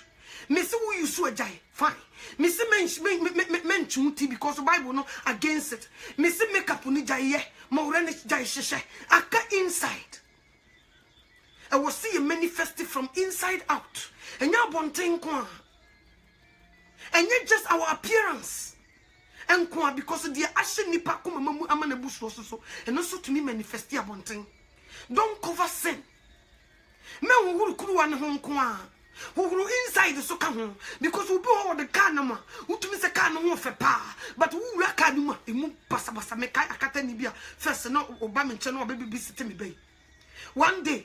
me se wo use ajai fine me se menchu ti because the Bible no against it me se makeup ni jai ma ure ni jai sheshe aka inside I will see you manifest from inside out and ya bonten kwa and yet just our appearance and kwa because the ashe nipa kuma mamu amana busu so and also to me manifest ya bonten don't cover sin me wo kuru wa ne ho kwa who inside the soka because we go the car no ma utumi se car no ho fe pa but who ra car no ma emu basa basa me kai akata ni bia first no oba me nche no oba bibi site me bai one day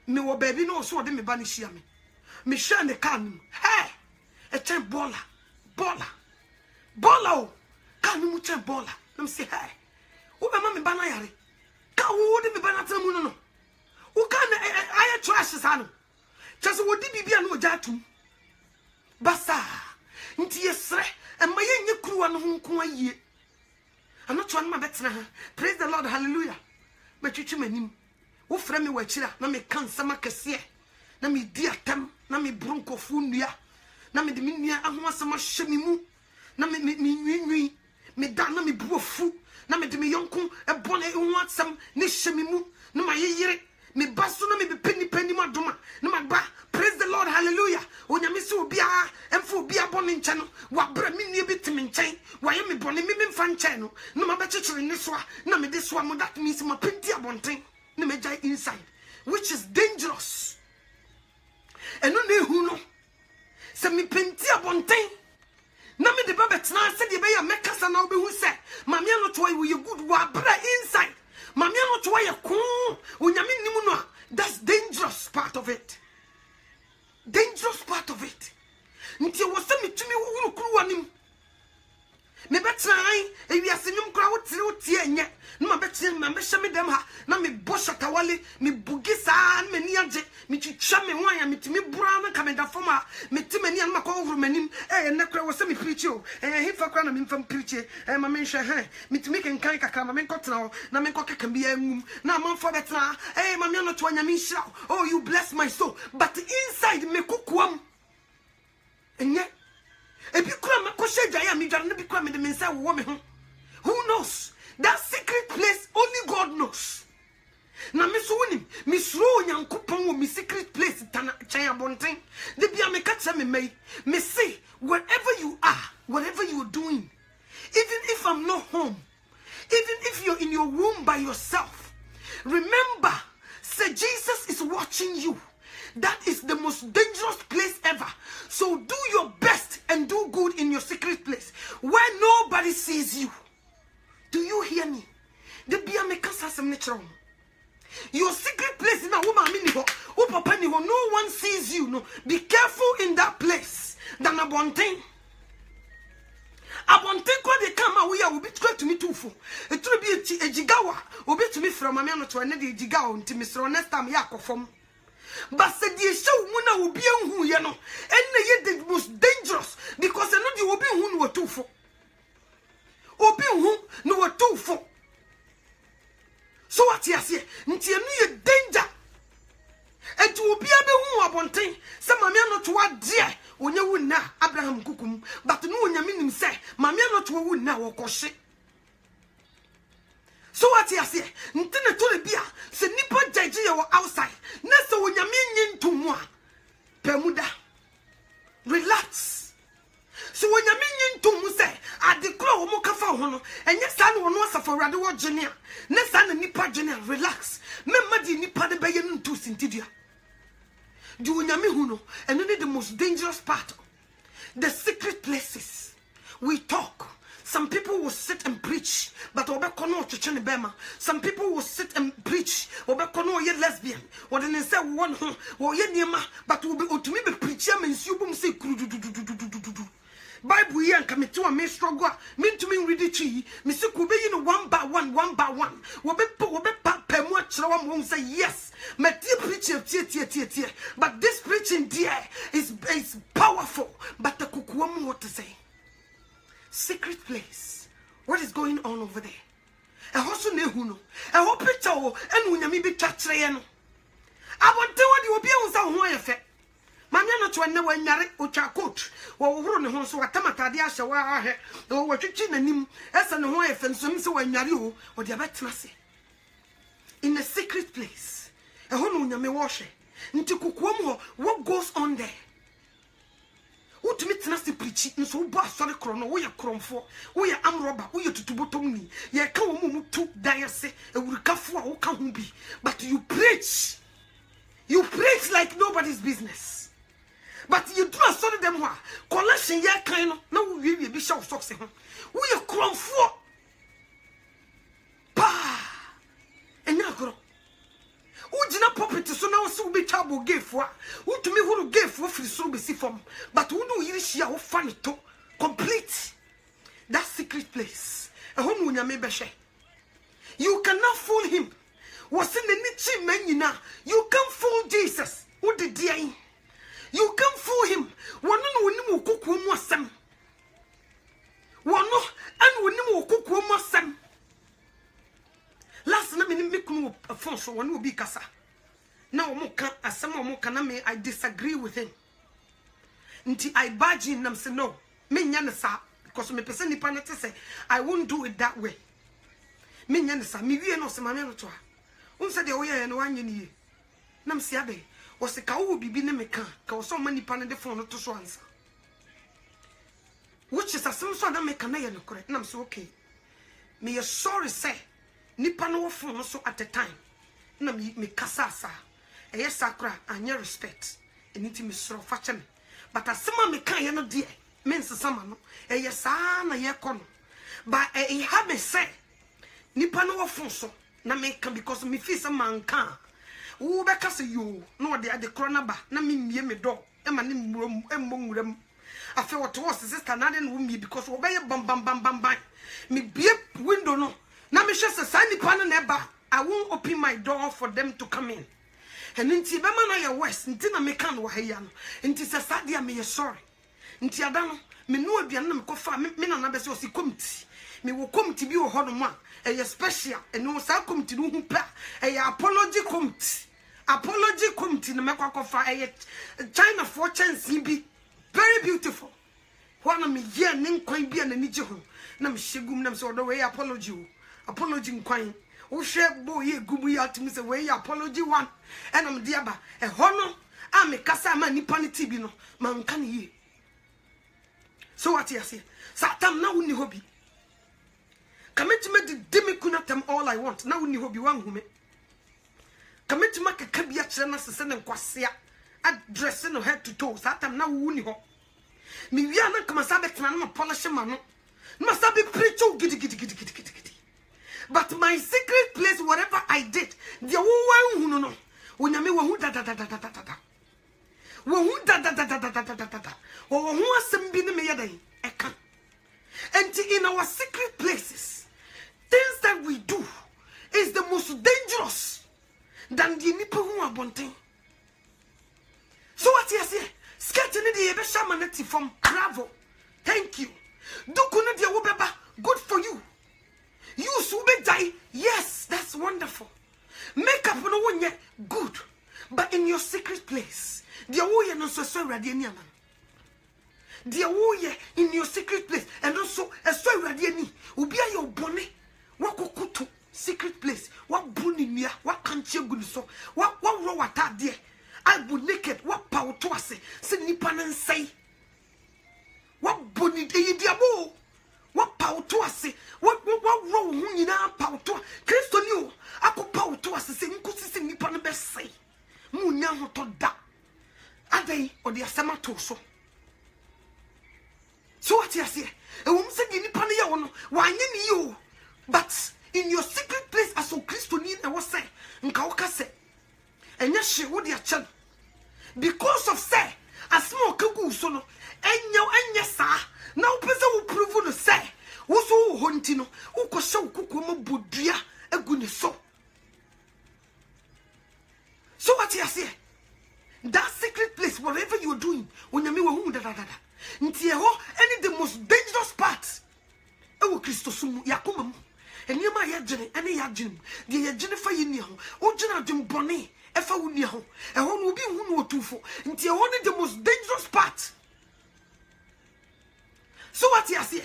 me wo baby no so de me ba ni hia me hia the car no hey e chen bola o car no mu chen bola no say hey wo be ma me ba na yare ka wo de me ba na tamu no wo ka na aye trash sa no just what did be no jatum basa nti yesre and my ye kruwa no ho ye I'm not trying my better praise the Lord hallelujah but you manim wo frɛ me wachira na me kansa makese na me di atam na me bronco fu nua na me de me nua ahoasama hye me mu na me nwi me da na me buofu na me de me yonko e bone ho atsam ne hye me mu na ma yeyire me baso na me be penny madoma na magba praise the Lord hallelujah onyame se obia emfo obia bone nche no wa bra me nie bitimi nchen wa ye me bone me mfa nchen no na ma bekekere ne so na me de so am that means ma penti abonten na me jai inside which is dangerous eno na ehu no se me penti abonten na me de ba betena se de be ya mekasa na obehu se ma me no to we good wa bra inside Mamia no to why unyami nimu no that's dangerous part of it. Dangerous part of it. Nti wo se mitumi wo kruwa nim. Me betran e wiase nyum kra wo tire wo tie enye. No ma betre ma behye me dem ha na me bo shotawale me bugi saa na mani age me twitwa me wan ya mitumi bura na kameda fom a metime ni an makọ ovuru manim ne kra wo se me preach o hifa kra na me mfam preach ma me hwe mitumi kenkan kakra ma me nkotena na me nkokeka bia ngum na manfo betena ma me no to anya me nhira oh you bless my soul but inside me kokoam enye ebi kura me ko hye ya me dware ne bi kura me de me nsa wo me ho who knows that secret place only God knows. Na me so wonim me suro nyankopon wo me secret place tana chan abonten de bia me ka tse me say wherever you are whatever you are doing even if I'm not home even if you're in your room by yourself remember say Jesus is watching you. That is the most dangerous place ever. So do your best and do good in your secret place where nobody sees you. Do you hear me? The bia me kasa sem ne kire. Your secret place na wo ma me ni ho, wo papa ni ho, no one sees you. No, be careful in that place. Than abonten. Abonten ko de kama wo ya wo bi twa to me tufo. Eturo bi ejigawa, obi to me from me no to ne de ejigawa nti me sro next time ya akofom. But said the show muna will be who you know, and the most dangerous because I know you will be who were too for. Obi who no were too for. So what you say, until you danger. And to be able who are one thing, some mamma not to what dear when you would now Abraham Kukum, but no one meaning say, mamma not to would now or cosh. So what you say, Ntina to the beer, se nipa jaji or outside. Nessa when you mean to moi. Bermuda. Relax. So when you mean to Muse, I declare Mokafa hono enye sa no no asafo rade wo gene a ne sa na nipa gene relax memma di nipa de beye no ntu sintidua di onyame hu no eno ne the most dangerous part. The secret places we talk. Some people will sit and preach, but obekono chichene bema. Some people will sit and preach, obekono ye lesbian. Or then say one or ye niema, but will be utumi be preacher men subum say krudu. Bible here and come to a me struggle. Mean to me read it tree. Mr. Kube, you know, one by one. Wobe pemu chrawa won't say yes. My dear preacher, tear. But this preaching, dear, is powerful. But the kukuamu what to say. Secret place. What is going on over there? A hosu nehuno. A hopito and unyami be chatreno. I want to what you will be on some way effect. Mamma not to know when Yari Ucha coach, or run home so a tamata dia shawa, or what you chin and him, as an wife and some so when Yaru, or the Abatanasi. In a secret place, a honunya me wash, into Kukuomo, what goes on there? Who to meet nasty preaching so boss sorry chrono, we are crom for, we are amroba, we are to botomi, ye come to diase, a wurkafu, who can be, but you preach like nobody's business. But you do not study them what collection ya kind of no we be show socks. We are crom for pa and now who did not pop it so now so be trouble gave for who to me who gave for free so be see from but who do you share how funny to complete that secret place a home when you may be you cannot fool him was in the niche men you can't fool Jesus who did the you can't fool him. One no cook one some. One no and no cook one some. Last night, make no a phone so one will be cassa. Now, Moka, as some more caname, I disagree with him. Until I badge in them say no. Me nyanasa, because me person ni panete say, I won't do it that way. Me nyanasa, me we no se mamelo toa. Unsa de oya no anyi nam siabe. Was a cow be ne meka, cause so many pan the phone to so answer. Which is a some sort of make no correct. And I'm so okay. Me a sorry say, Nipano phone so at the time. Na me casasa. A yes sacra and your respect. And it me so fashion. But as some me can no dear. Men's summer no. A yes a ye con. But a have me say, Nipano phone so. Na me can because me feel some man can. Who beka say you no de ade corona ba na me me do e ma ne mbonwuram afa what was sister na den wo mi because wo be bam me bie window no na me hwe say sani pa no na ba I won't open my door for them to come in and nti be ma na ye west nti na me kan wo ha ya no nti say sadia me ye sorry nti ada no me no aduan na me kofa me na be say o si committee me wo committee bi wo ho no ma a special and no sa committee no hu pa a apology committee no mekwa fa China for chance bi very beautiful one me ye ne nkwan bi na nije ho na me hyegum na me say odo we apology nkwan wo hwe bo ye gumu ya timi say we apology one and am dia ba e ho no a me kasa ma nipa ne tibi no man kan ye so what you say satam na woni hobi Commitment the demi all I want. Now we hope you want hume. Commitment ka kabia chana se na kwasia. Address no head to toe. Satam na wuni ho. Mi wi ana kama sabe tena na polish ma no. Ma sabe preach gidi. But my secret place whatever I did, the wo wan hu no. Onyame wo hu da. Wo hu da. Wo hu asem bi ne me yedan. Eka. And in our secret places, things that we do is the most dangerous than the people who are bunting. So what you say? Sketching the ebe shamaneti from bravo. Thank you. Dukuna dia wobeba. Good for you. You sube die. Yes, that's wonderful. Makeup no one yet good. But in your secret place, dia wo ye no so ready ni anan. Dear woye in your secret place and also a so ready ni ubia your bonnet wakukutu secret place what bunny near what can't you good so what row at there I would naked what power to us say nipan say what bunny de diabo what power to us to Christo ni o akopa to asese nkusisi nipa no be sei mu nya ho to da adai odi asema to so what you say e won say nipa no ye wo no wanye ni yo but in your secret place as a Christo ni e wo say nka wo ka say enya hye wo de ache because of say asmo kagu so no enya sa na wo pese wo prove no say wo so ho nti no wo ko hye wo kokoma bodua agu ne so what you say that secret place whatever you are doing onyame wo hu da nti eho any the most dangerous part e wo Christo sumu yakoma mu enima ya gene ene ya gene de ya gene fa yini ho o gina dem bone e fa wuni ho eho no obi hu no otufo nti eho ne the most dangerous part what you say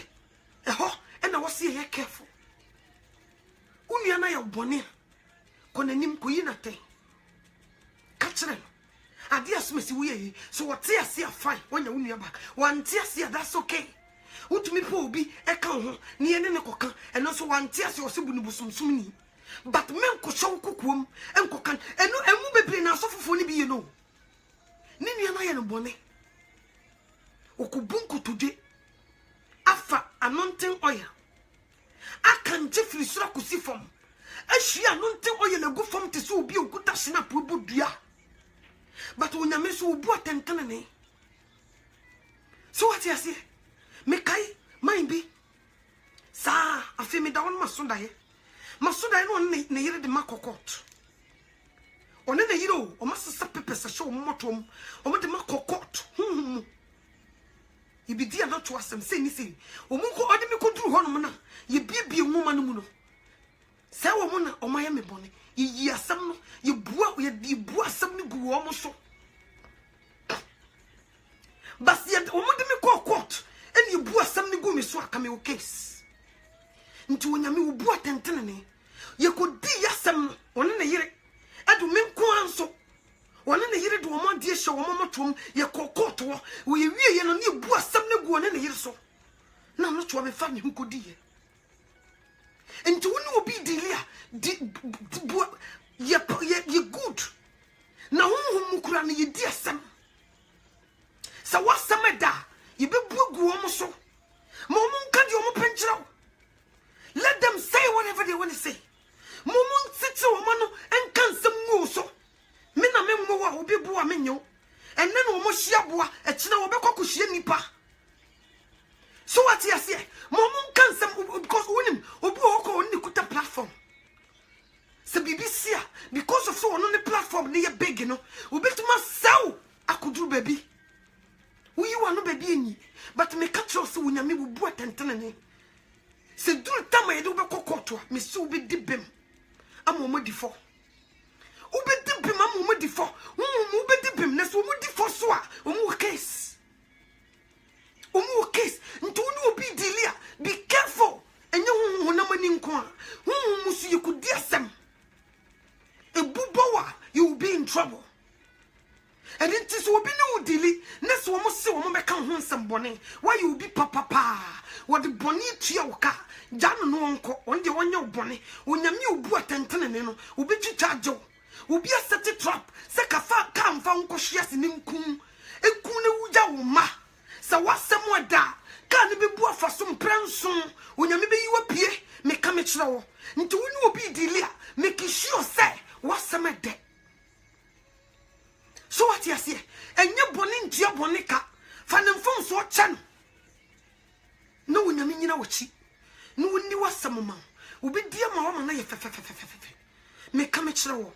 eho ena wo se ye careful unu na ya bone ko nanim ko yi na ten ka kire ade asumesi wo ye so what you say fine when you unu back one tia say that's okay utumi po obi e kan ho ne ye ne kokan eno so one tia say ose bunu busumsum ni but men ko show kokuom enkokan enu emu bebre na asofofo ni bi ye no ni nua na ye no bone okubunku tude afa anointing oil akan je firi sura kusi fom ahia anointing oil egu fom te so obi okuta snap obodua but onyame so obu atenkane ne what you say me kai mind bi sa afi me da won masunda ye no ne yire de makokot one ne yire o masesa pepesa show motom o me de makokot ibidi na to asem se ni se o mu ko ode me ko duru ho no na ye biebie nwoma no mu no se wo mu na o maye me bone yi asem no ye bua asem ni gu wo mo so bas ye o mu de me ko court eni ye bua asem ni gu me so aka me o case nti onyame wo bua tentene ne ye ko di yasem one ne yire adu me ko anso one ne yire do mo die hye wo mo tom ye ko court wo ye wie ye no ne bua asem ne gu one ne yire so na no to me fa me hu ko di ye nti woni obi dilia bua ye good na honhom mukura ne ye di asem sa wasem da ye be bua gu wo mo so mo nka di wo mo penchira let them say whatever they want to say momon sitze wo no enka nsem ngu so me na me mo wa obi bua me nyo enne no mo hia bua e kina wo be kokohie nipa so what you say momon kan nsem because wonim obi wo ko oni kuta platform se BBC because of so on the platform ne ye big no obi tuma saw akuduru baby we you no baby ni but me catch us wo nyame wo bua tentene ne se duru tama ye do be kokoto me se obi dibem amomo di fo obi dibem amomo di fo obi dibem na so omo di fo so a omo case nto no obi dilia be careful enye honam ani nko a musu ye kudi asem ebubowa you will be in trouble and it is obi no dili na so omo se omo be kan ho nsem bone why you be papa what the bone tua woka jano no onko onde wonye bone onyame obu atentene ne no obi twitwa agyo obi asete trap se kafa kamfa nko hwese ne nkum ekun ne wuja wo ma sa wasem oda ka ne be bu afaso mprenson onyame be yiwa pie me ka me kire wo nti woni obi dili a make sure say wasem de so what you say enye bone ntia bone ka fa ne mfom so cha no onyame nyina wachi no woni wasem ma obi dia ma wa na ye fefefefefe me ka me kire wo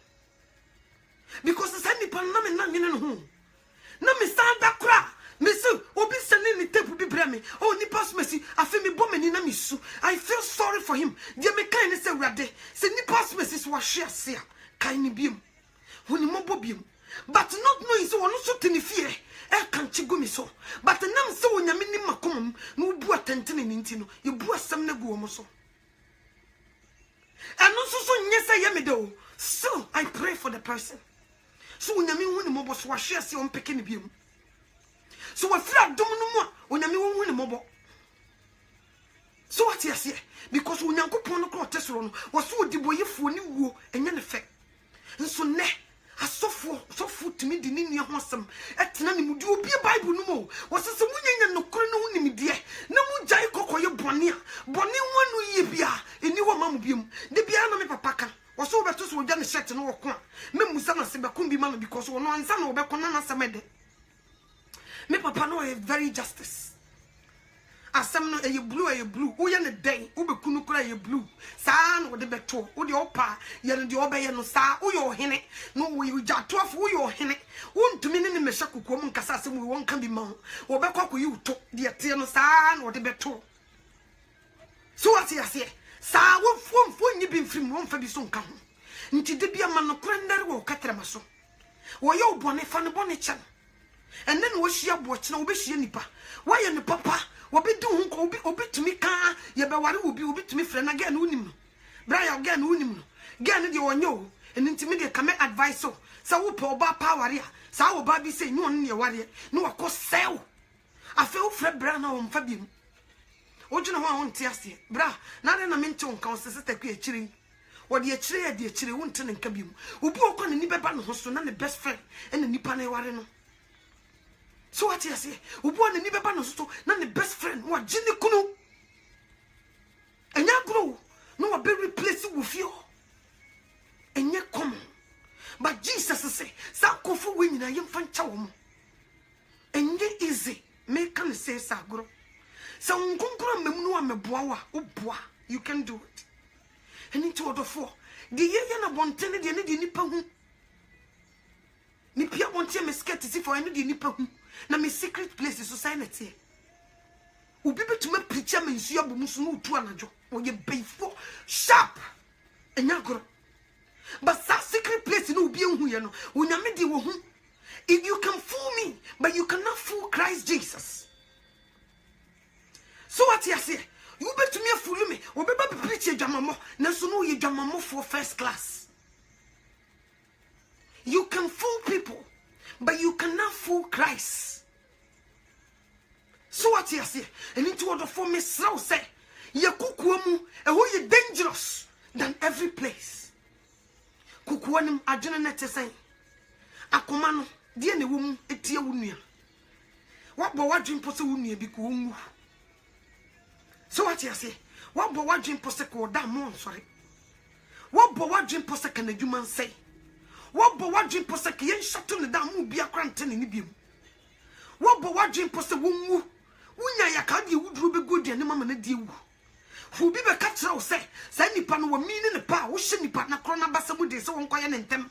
because say ni pan na me na nyene no ho na me sanda kra me so obi sene ni tape bi bra me oh ni pass me si afi me bo mani na me su I feel sorry for him dia me kan ni say wrade se ni pass me si so hwe ase a kan ni biem woni mo bo biem but not knowing so one so tenifie e kan chigo me so but nam se wonyame ni makomam no bu atentene ni nti no ye bu asem na gu wo mo so and no so nyesa ye me do so I pray for the person so wonyame hu ni mo bo so hwe ase on peke ni biem so we feel dom no mu onyame hu ni mo bo so what you say because unyankopon no ko te soro no wo so odi boyefo ni wuo enye ne fe nso ne asofo timi di ni ho asem etena ne mudi obi Bible no mo wo se munyanya nokore no ho nimdie na mu jai kokoye bone a bone wonu ye bia eni wo mamu biem de bia na me papa ka wo so beto so odwa ne shirt no wo ko a me musa na se be ko bi ma no because wo no ansa na wo be ko na na semede me papa no is very justice asem no eye blue wo ye ne den wo be kunu kura ye blue saa no de beto wo de opa ye no de obeye no saa wo ye ohene no wo ye jatoafo wo ye ohene wo ntumi ne mehya kokom nkasa asem wo nka bi ma wo be kwako yi uto de ete no saa no de beto so ati ase saa wo fo nyi bi mfrim wo mfa bi so nka ho nti de bia ma no kura ndare wo katrama so wo ye obone fa no bone chan enne no wo hia bo kina wo be hia nipa wo ye ne papa obi du hu ko obi tumi ka ye be ware obi tumi frɛ na gen unim no bra ya gen unim no gen de wonye o enti de kame advice so sa wo pe oba pa ware a sa wo ba bi se nyu on ne ware no akosɛw afa wo frɛ bra na wo mfa bi mu ojuna ho a won te ase bra na de na mente won ka wo sese taku akiri wo de akiri ya de akiri won te ne nka bi mu obi okɔ ne ni beba no ho so na ne best friend ena nipa na ware no. So what you say? Ubu ane ni beba no so na ne best friend wa jini kunu. Enya grow no wa be replace with fio. Enye common. But Jesus say, sa kofu we nyina yem fancha wo mo. Enye easy. Me kan say sa grow. Sa nkonkura mem no ameboa wa, oboa. You can do it. Eni to odofo. De ye na bontene de ne de nipa hu. Ni pia bontie me skirt si for ene de nipa hu. Na me secret place is society. Ubi betuma preacher me nsu abomu so no tu anajo. Oye beifo sharp. Enyagoro. But that secret place no ubi enhu ye no. Onyame di wo hu. If you can fool me, but you cannot fool Christ Jesus. So what you say? You betumi fool me. Obi ba preach adwamamo. Na so no ye adwamamo for first class. You can fool people, but you cannot fool Christ. So what you say? And into order for me, so say, ye kukuamu, and who ye dangerous than every place. Kukuanum, I didn't net to say. Akomano, dear ne woman, a tear wunia. What bo what dream posse wunia be kumu? So what you say? What bo what dream posse ko damn sorry? What bo what dream posse can a human say? What bo what dream posse can shut on the damn be a cranton in ibium? What bo what dream posse wumu? Wunya ya ka de wudru be good de mama na de wu. Fu bi be ka kira wo se, sa nipa no wo mini ne pa, wo hye nipa na kro na basa mu de se won koye ne ntem.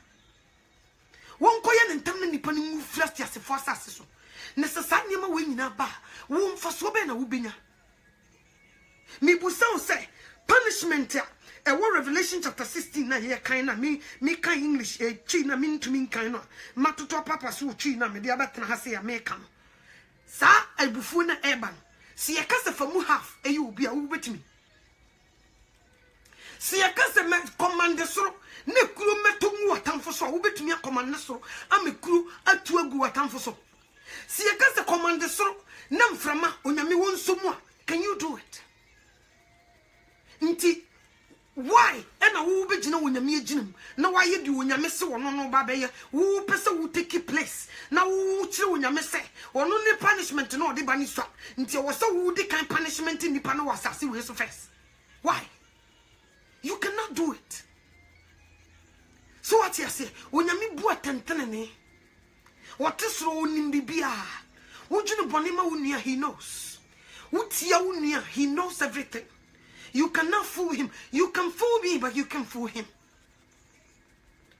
Won koye ne ntem na nipa ne mu flash ya se fo asase so. Ne se sa nyema wo nyina ba, wo mfa so be na wo benya. Mi busa wo se, punishment ya e wo Revelation chapter 16 na ye kan na me kan English chi na me ntumi kan no. Matoto papa so chi na me de abetena ha se ya me kan. Sa albufu na eban si yakase famu half eyi obi a wo betimi si yakase me command soro ne kuro metomu watamfo so wo betimi command soro amekuru atu agu watamfo so si yakase command soro na mframa onyame wonsomu a can you do it nti why ena wo begina wonyame aginam na waye di wonyame se wono no ba beye wo pese wo take place na wo kire wonyame se wono ne punishment no de ba ni so nti wo se wo de kan punishment ni pa no wasase we so first why you cannot do it so what you say wonyame bu atentene ne what is ro onim bibia wo gine bone ma wonia he knows wo tia wonia he knows everything. You cannot fool him. You can fool me, but you can fool him.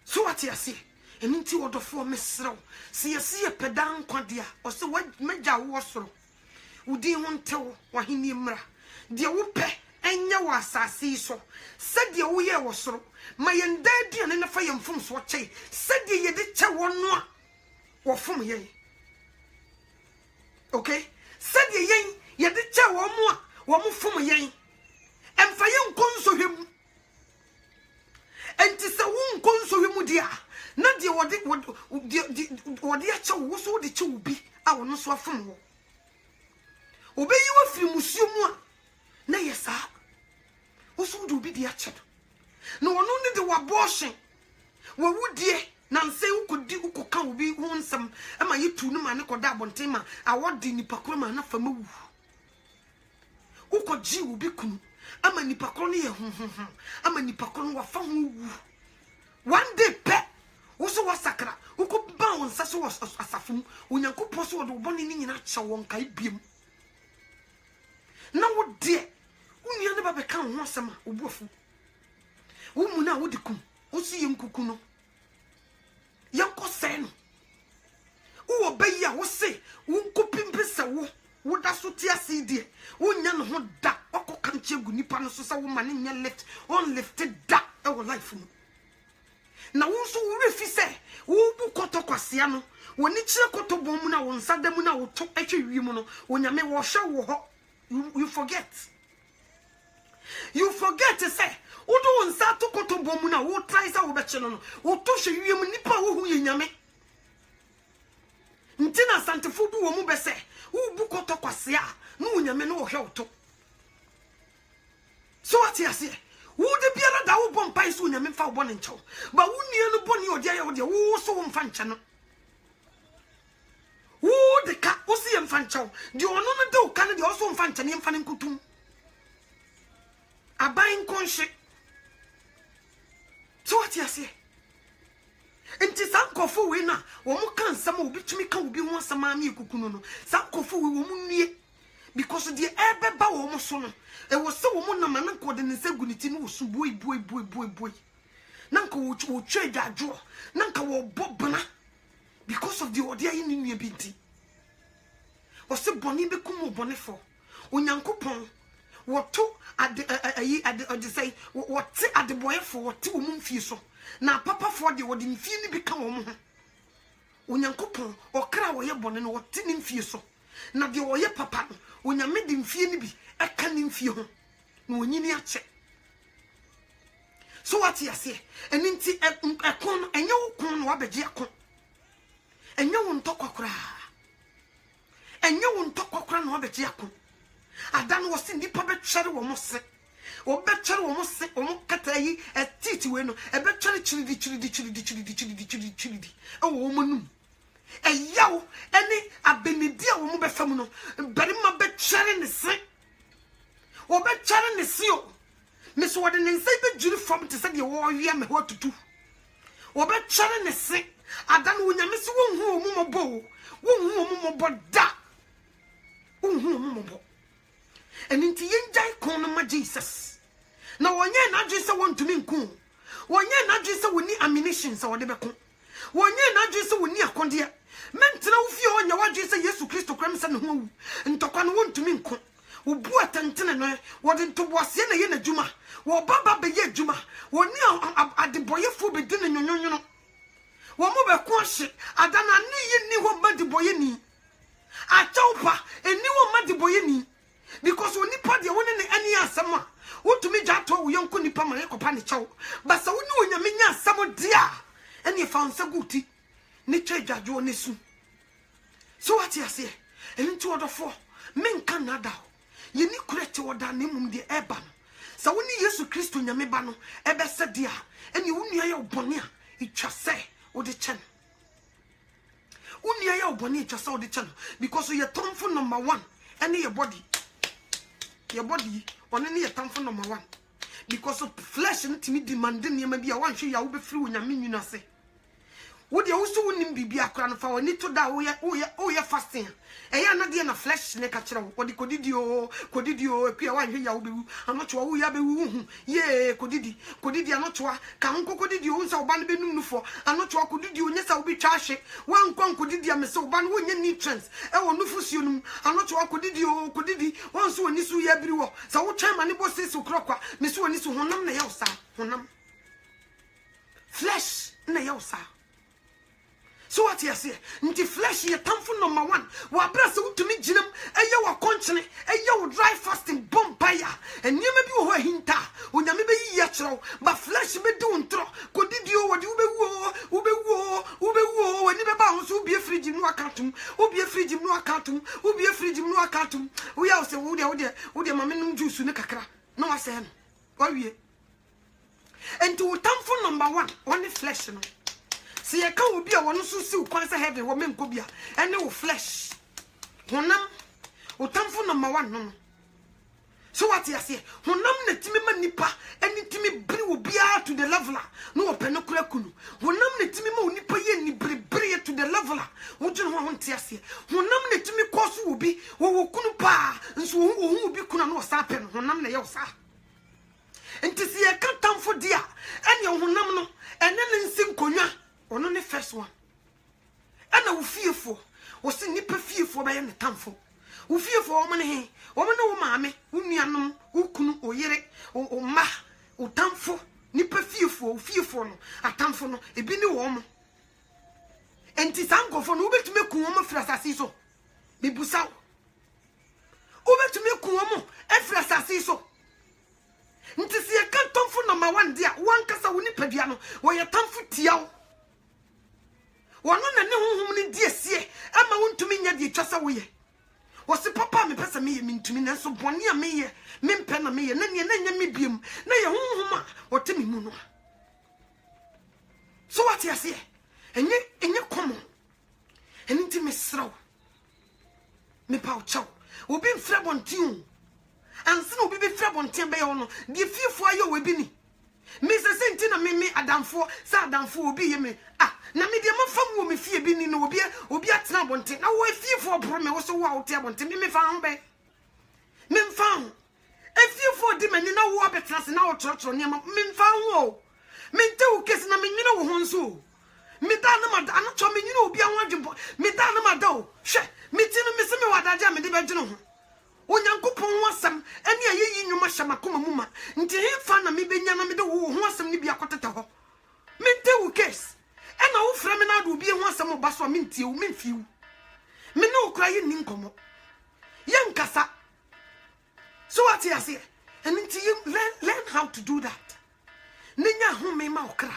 So what you say? And into order for Mr. See a pedan quadia, or so what major was so. Udi won't tell what he nimra. Dear whoopee, and ya was I see so. Said the oye was so. My and daddy and in a fire from swatchay. Said ye did tell one more. Or from ye. Okay? Said ye did tell one more from ye. And for you, console him. And tis a wound console him, dear. Not the what the actual was all the two be. I will not swear from you. Obey you a few, monsieur. Nay, yes, sir. Usu do be the ached. No one only the abortion. What would ye? Nancy who could do who could be one some. Am I you two no man could dab on tema? I want the Nipacroma enough for move. Who could G will be kun? Am a Nipacroni, am a Nipacron wa found. One day, pet. Also was Sakra, who could bounce as was a safum, when you could post what one in a chow kai beam. Now, what dear, who you never become one summer, woeful. Womuna would come, who see him cucuno. Yanko sen. Who obey ya, who say, who could pimp a wo, would that so tear see dear, who yan hold that, or can't you nipan so woman in your left, unlifted that our life. Na wonso refi se wo bu koto kwasiano woni kire koto bom na won sadam na wo to atwe wiem no wonyame wo hwe wo ho you forget to say wo do won sa to koto bom na wo try sa wo be kire no wo to hwe wiem nipa wo hu ye nyame ntina santefo bu wo mu be se wo bu koto kwasia no wonyame no wo hwe wo to so what you say who the Piana da wo bomb pies when you mean for bonnet chow, but who near the bonny or dear or the who so function. Who the cat was the infancho, the honor do Canada also function in fanning cutum. A buying conscious. So what you say? And tis uncle for winner, or more can some will be to me can be once a mammy cucuno, some coffee will near because the air bow almost soon. There was so woman man called in the Segunity no so boy. Nanka will trade that draw. Nanka will bob because of the order in your binti. Or so bonny become bonnet for. When Yanko Pong, what two at the say, what at the boy for 2 months so. Now Papa for the what in fear become a woman. When Yanko Pong or cry or your bonnet or tin in fear so. Now the oye papa, when you made him fear be. I can't infuse no any check. So what you say? And into a con and you con wabejiacon. And you won't talk a cry. And you won't talk a cry wabejiacon. I done was in the public shadow almost say. Or better almost say, or more catay a titueno, a better chili. Oh, woman. A yow, any a benedia woman feminine, but my bed sharing the same. Or bet Charan the seal. Miss Warden and say the jury from to say the warrior me what to do. Or bet Charan the same. I done when you miss one who bow. One who da. One and into Yenjai corner my Jesus. Now one year not just want to mean cool. 1 year not just we need ammunition so whatever. 1 year not just we need a condia. Mental fear on your Jesus Yesu Christo Crimson who and Tokan want to mean cool. Ubu atantene no wode to boase na ye na djuma wo baba be ye djuma woni adeboyefo be di na nyonyonyo wo mo be ko hye adana ni ye ni ho madeboye ni achawpa eni wo madeboye ni because oni pa de woni ne ani asam a wotumi gya to wo yonko nipa ma yekopa ne chaw basa woni onyame nya asam dia eni fa nsa guti ni twedwadwo ne su so what you say eni to odofo men Canada ye ni kurete woda ne mum de eba no sa woni Yesu Kristo nyame ba no ebe se dia eni wonu aye obone a itwa se wo de chen wonu aye obone itwa se wo de chen because you tomfo number 1 eni your body one eni your tomfo number 1 because of flesh ntimi demand ne ma bia wan hwe ya wo be free wo nyame nwuna se wo de wo so wonim bibia akra no fa woni to da wo ye fasting eya na de na flesh ne ka kire wo de kodidio akua wan hwe ya wo be wu anocho wo ya be wu hu ye kodidi anocho ka nko kodidio unsa oba no benum nufo anocho kodidio nyesa wo bi twa hwe wan kon kodidio me se oba no wo nya nutrients e wo nufu suo num anocho kodidio won so oni su ya biri wo sa wo twa ma ne bo sesu krokwa me so oni su honam na ya usa honam flesh na ya usa. So what you say? Nti flesh ye tamfo number 1. Wa bra se utumi ginam eye wa konchene eye wo dry fasting bompaya eniema bi wo ho hinta onyame be yi ya kiro ba flesh be di untro kodidio wodi ube wo wani be ba ho so ubie fridge no akatum wo ya se wo de mamenum juice ne kakra na wa se no wawie enti utamfo number 1 one flesh no se ye ka obi a wono so siw kwan se heaven wo menko bia ene wo flesh honam utamfo number 1 no so what you say honam na timi ma nipa eni timi bri wo bia to the level no wo pene kura kunu honam na timi ma onipa ye ni bri to the level wo dwene ho nte ase honam na timi koso wo bi wo kunu pa nso wo bi kuna no sa pe no honam na ye wo sa enti se ye ka tamfo dia ene honam no ene ne nsi konwa ono ne first one ana wo fiefo wo se nipa fiefo ba ye ne tamfo wo fiefo wo mane he wo mane wo maame wo nuanom wo kunu o yere o ma o tamfo nipa fiefo no atamfo no ebi ne wo mo enti sankofo no obetume ku wo mo frasasi so bibusa obetume ku wo mo frasasi so nti se ye kan tamfo number 1 dia wankasa wo nipa bia no wo ye tamfo tiawo wono na ne honhom ne die sie ama wo ntumi nya die twasa wo ye wose papa me pesa me ye mintumi na so bone a me ye me mpe na me ye na ne na nya me biem na ye honhom a wote me mu no so what you say enye komo eni nti me sraw me pa o chaw obi mfra bontin anse na obi be fra bontin be ye no die fiefo ayo we bi ni me se senti na me adamfo sa adamfo obi ye me na me de mafam wo me fie bi ni no obi atena bonte na wo fiefo bro me wo so wo awote bonte me fa ho be me mfa ho fiefo di mani na wo abetena se na wo trotro ne me mfa ho me nte wo kesi na me nyina wo ho nso me da na ma da na cho me nyina obi anwa dwempo me da na ma da o hwe me ti no me se me wadaja me de be dwene ho onyankopon wasam ene ayeyi nwuma hyamakoma muma nti hefa na me benya na me de wo ho asam ni bia koteta ho me nte wo kesi ena wo fra me na do bi ho asam ba so me ntie wo me mfiu me no okra ye ni nkomo ye nkasa so what you say and nti you learn how to do that nenya ho me ma okra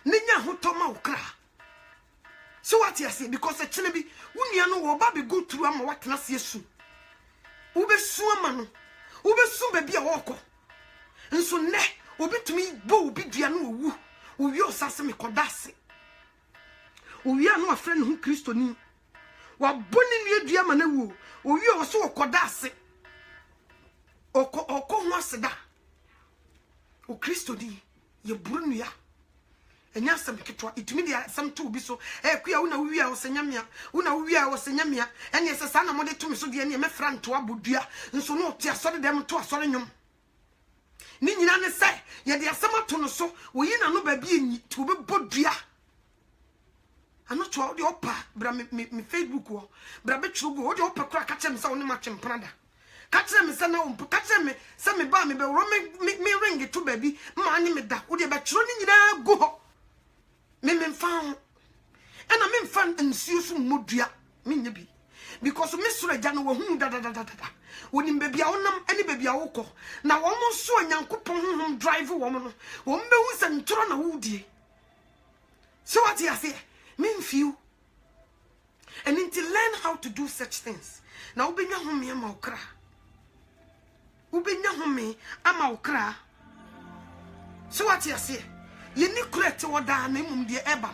nenya ho to ma okra so what you say because a chine bi wunia no wo ba be go through am what na se su ubesu ama no ubesu ba bia woko nso ne obetumi bo obi dua no owu owi osase me kodase owi anu afre no Kristo ni wa boni nu adua ma na wu owi oso okodase oko ho aseda o Kristo ni ye buru nu ya enya sam ketwa itumi dia sam to bi so kuya una wi a osanyamia una wi a osanyamia ene sesa na mode tumi so de ene me franto abodua nso no te asore dem to asore nyom ni nyina ne se ye de asama to no so wo yi na no ba bi enyi to be bodua ano to de opa bra me Facebook wo bra be churu go de opa kura ka chem sa woni ma chem prada ka chem se na wo ka chem se me ba me be ro me ring to ba bi ma ani me da wo de be churu ni nyina go ho me mfan ena me mfan nsuo so modua me nya bi because me soro agya no wo hu da woni mbebia wonam ene bebia wokọ na wo mo so anyankopon honhom drive wo mo no wo mbe hu se ntoro na wudie so what you say me mfiu and until learn how to do such things na ubenya home ama okra ubenya home ama okra so what you say ye ni correct woda na mum de eba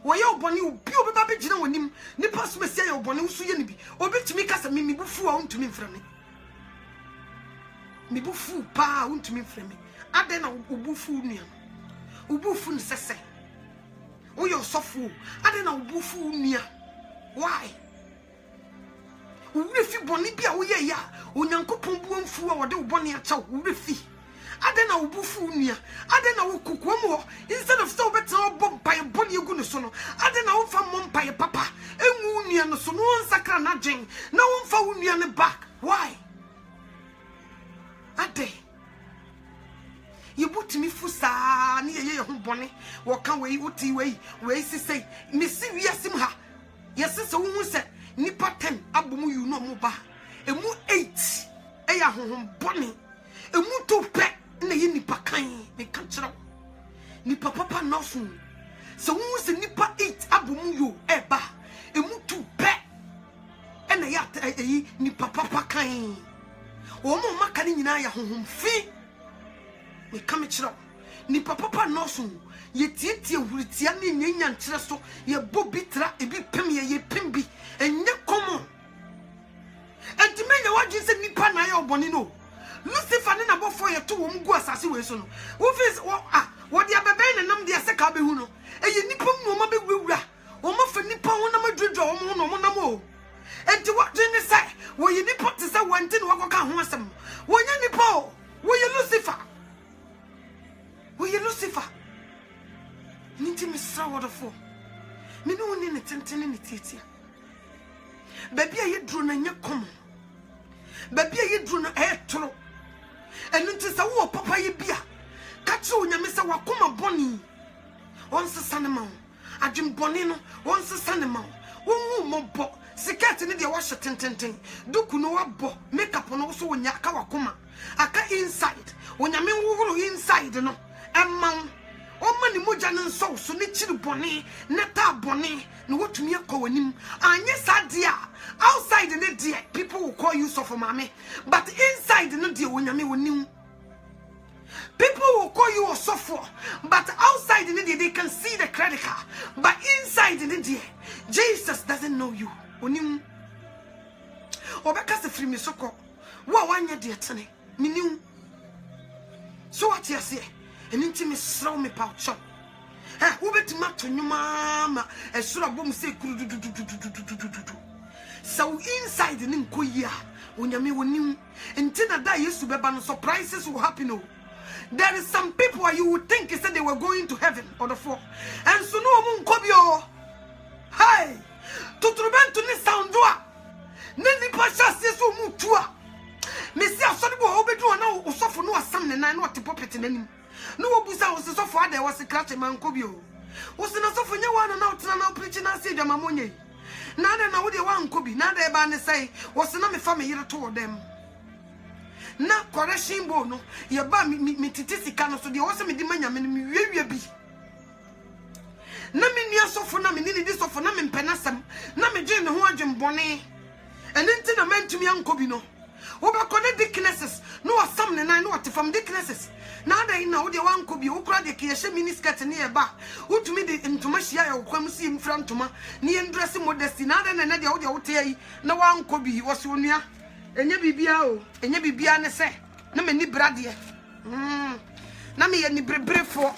wo ye oboni obi obeba be gina wonim ni paso mesia ye oboni usu ye ni bi obetumi kasa mi bufu a untumi mfra me mi bufu pa untumi mfra me ade na obufu nua obufu ne sese wo ye osofu ade na obufu nua why wo refi boni bia wo ye ya onyankopon bu amfu a wode oboni acha wo refi ade na obufu nua ade na wo kokoam instead of so better bomb by body egu no so no ade na wo fa mom by papa enwu nua no so no nsakra na gen na wo fa wo nua ne back why ade yebutimi fusa ne ye ho bone wo kan we wuti we sisei mesi wiasim ha yesese wo hu se nipa 10 abomu yu no mo ba emu 8 eya honhom bone emu to pe na ye nipa kan me kan kira nipa papa no so so hu se nipa 8 abomu yu eba emu to pe na ya nipa papa kan wo mo maka ni nyina ya honhom fi me come chiro ni papa no so ye tietie huritia ne nyanya nkyere so ye bobitra ebi pem ye pem bi enye komo entimenya wadwe se nipa na ye oboni no Lucifer ne na bofo ye to wo mgu asase we so no wo face wo dia bebe ne nam dia se ka be hu no eye nipa mu ma be wura wo ma fa nipa ho na madwodwo wo no mo na mo enti wadwe ne sai wo ye nipa te se wanti ne wakoka ho asem wo nya nipa wo ye Lucifer Lucifer ninti misra wodofo me no ni ne tentene ne tietia baby aye dro na nya kom baby aye dro na toro enu nti sa wo papa ye bia ka che onyame se wakoma boni onse sanema adwem boni no onse sanema wonwu mobo sikati ne de wo hye tententen duku no wabo makeup no so wonya ka wakoma aka inside onyame wuhuru inside no emman o mani moja ne nso so ne chiri boni ne ta boni ne wotumi akwanim anye sadia outside ne dia people will call you so for mama but inside no dia wonyame wonim people will call you so for but outside ne dia they can see the credit card but inside ne dia Jesus doesn't know you wonim obeka se free me soko wo wanya dia tene minim so what you say and inti me sraw me pouch wo betima to nyuma ma esura bom se kuru so inside ni nkoyia onyame wonim enti na da Yesu beba no surprises will happen. Oh, there is some people where you would think said they were going to heaven or the four and so no mu nkobio hey tuturubento ni soundwa ni pasha sesu mu tua mesi asori bo obedu na osofo no asam ne nan no otipopet nanim no obusa osofo ade wose krache mankobio wose na sofo nya wana na otena na preach na se dwama monye na na wo de wankobi na da e ba ne sai wose na me fa me yire to dem na correction bo no ye ba mi titisika no so de wose me di manya me wiewia bi na me nua sofo na me ni di sofo na me mpenasem na me gye ne ho adwembone enti na mentumi ankobi no wo ba kone dicknesses no asam ne nan no atifam dicknesses na da ina wo de wankobi wo kura de ke yehye miniskirt ne e ba wotumi de ntoma hia ya kwam si mfra ntoma ne endress modesty na da na de wo de wo te yi na wankobi wo se onua enye bibia o enye bibia ne se na mani brade na me ye ni brebrefo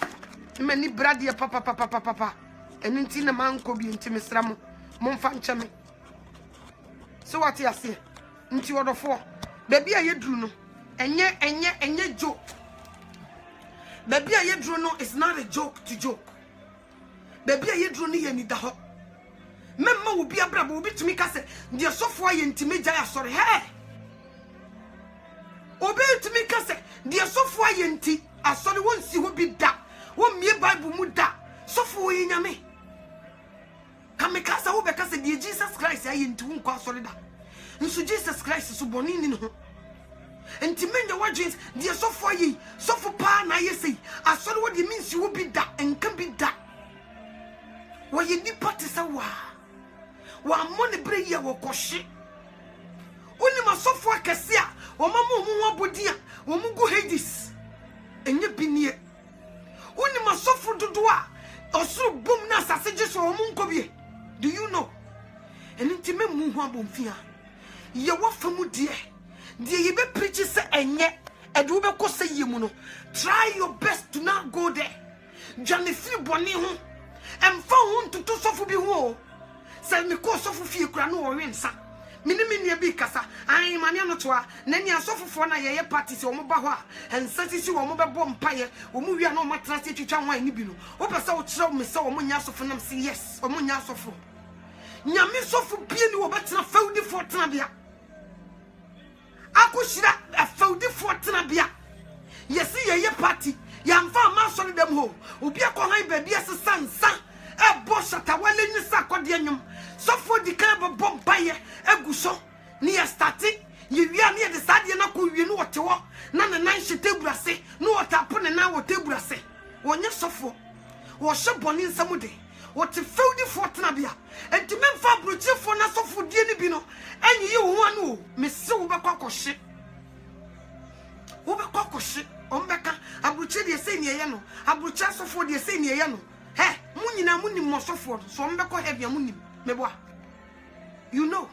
me ni brade papa enti na mankobi enti mesra mo momfa ncheme so what you say nti wodofo baby aye dru no enye joke baby aye dru no is not a joke to joke baby aye dru no ye ni da ho memma wo bia brabo wo bitumi ka se de sofo aye ntimeja ya sori he obi bitumi ka se de sofo aye nti asori wonsi ho bi da wo mie bible mu da sofo wo nyame kamekasa wo beka se de Jesus Christ aye nti wo nkwa asori da nso Jesus Christ so boni ni no enti menya wadwins de sofo yi sofo pa na yesi asori wo de minsi wo bi da enka bi da wo ye ni patisa wa mone bre ye wo kohye oni masofo akese a wo mama mu abodi a wo mu go Hades enye binie oni masofo dodo a osuru bom na asase jeso wo mu nkobie do you know enti memu hu abomfia ye wafamu die ye be preach se enye ede wo be kose yemu no try your best to not go there jane free boni ho emfa ho ntutu sofo bi ho se me ko sofo fie kura no wo wensa mini bi kasa ai mane no to a na ni asofofo na ye party se wo mo ba ho a ensa sisi wo mo be bom paye wo mo wia na wo matra se twitwa ho ani bi no wo pesa wo kire me se wo mo nya asofo nam se yes wo mo nya asofo nyame sofo bie ni wo betena faudi for tena bia akushira faudi for tena bia yesi ye party ya mfa ma so dem ho obi akohan ba bia se sansa e bo shata wale ni sakode anyum sofo di kan bom paye eguso ni ya start ye wia ni de sade na ko wie no wote wo na na nan hye burase no wotapo ne na wote burase wonye sofo wo hye boni nsamude wote faudi for tena bia enti memfa brochefo na sofo die ni bi no enyi ye wo anu me se wo be kwakoshe ombeka abruche de say near no, abrucha so for the say near no. Hey, Munina Munim Mosoford, so Mbeko have your munim, meboa. You know.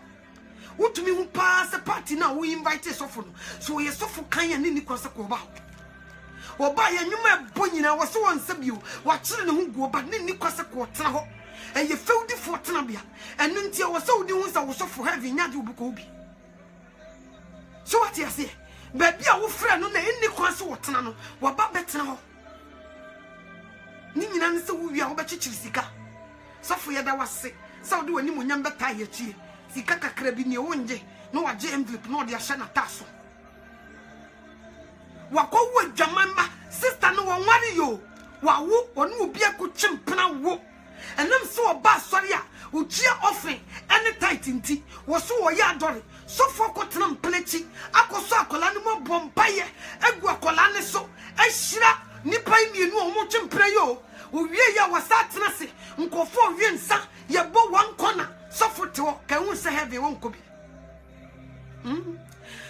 What to me who pass a party now, we invite us often. So you're so for kind and any consequence. Or by a new man, Bonina was so unsubdue, watching who go, but Nini consequence. And you felt the Fortunabia, and until I was so doing so was so for having Nadu Bukobi. So what you say? Baby, I will friend on the any consequence, what about better now? Nina so we are about Chisika. So for you that was sick, so do any number tired. Sikaka krabini onje no waje envelope no de ashana taso wakowo dwamamba sister no wonware yo wawo onu obi akuchimpena wo enam so oba sori a otua offering any tight nti wo so wo ya adore so for kotena mplechi akoso akola ne mo bompaye egu akola ne so ahira nipa mienu o mo chimpena yo owie ya wasatena se nkofo wie nsa ye bo one corner suffer to can we say heavy won't be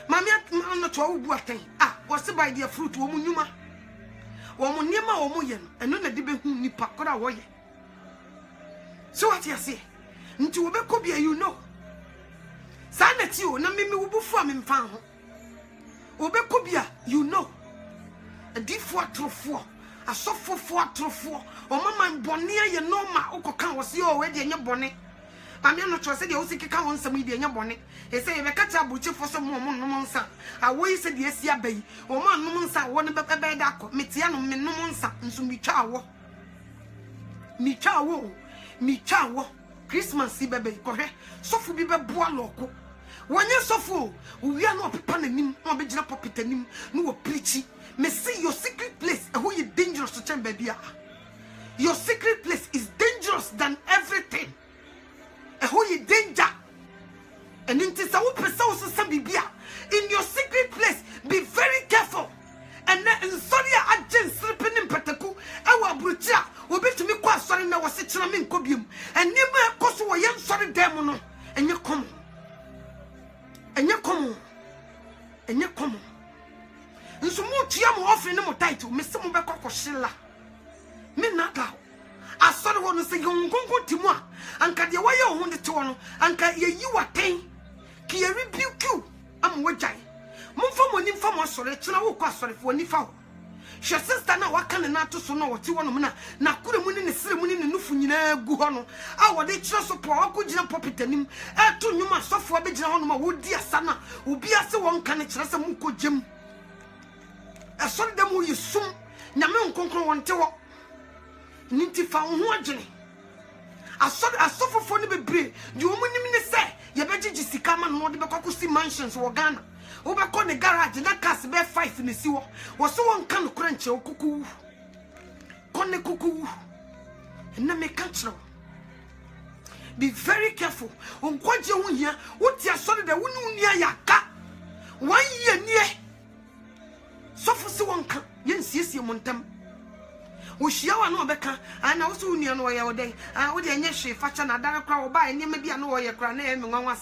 Mammy, I'm not to buating. Ah, what's by the fruit woman yuma? Woman yama or moyen, and none of the big ni pakora way. So what you say? Into a cobia, you know. Sanet you, no me will be from him found. Obecobia, you know. A deep 4 a soft 4 or mamma bonnia, you know, my uncle was you already in your bonnet. I'm not sure said the Osiki can on some media in your bonnet. They say, if I catch a butcher for some more monsa, I always said yes, ya bay, or man, no monsa, one about a bed, Metiano, no monsa, and some michawo. Michawo, Christmas, see baby, correct? So for be a boa loco. When you're so full, we are not panning, no original puppet and him, no preachy. May see your secret place, and who you dangerous to turn baby. Your secret place is dangerous than everything. And who you danger. And in this in your secret place, be very careful. And then sorry, I just slipping in Pataku. I will brutia. Will be to me quite sorry now was sitting in Cobium. And you may cause a young sorry demon. And you come. And you come. And you come. And so much yam offering no title, Mr. Mubako for Shilla. Me not now. I saw the one say, you won't go to moi. And can you wire on the tone? And can you attain? Can you rebuke you? I'm wajai. Mumfa money from us, sorry, China will cost sorry for any foul. She sister now, what can I not to so know what you want to na could win in the ceremony in the Nufuna Guhono. Our they trust of poor good jump puppet and him. I told you my software be on my wood, dear sana, who be as a one can trust a muko Jim. I saw them who you soon. Naman conquer one tower. Ninti found one journey. I suffer for the baby. You woman say, you better just come and want the Bakosi mansions or Ghana. Over the garage and that cast bear 5 in the sewer. Was so one can crunch or cuckoo. Conne cuckoo. And then make control. Be very careful. On what you want here, what you saw the wound near your cat. 1 year near. Suffer so one can. Yes, you want them. Ushiawa no beka ana also uni no ye odai a wo de anya hwe facha na dara kra wo ba ene me bia no wo ye kra na emi nwanwa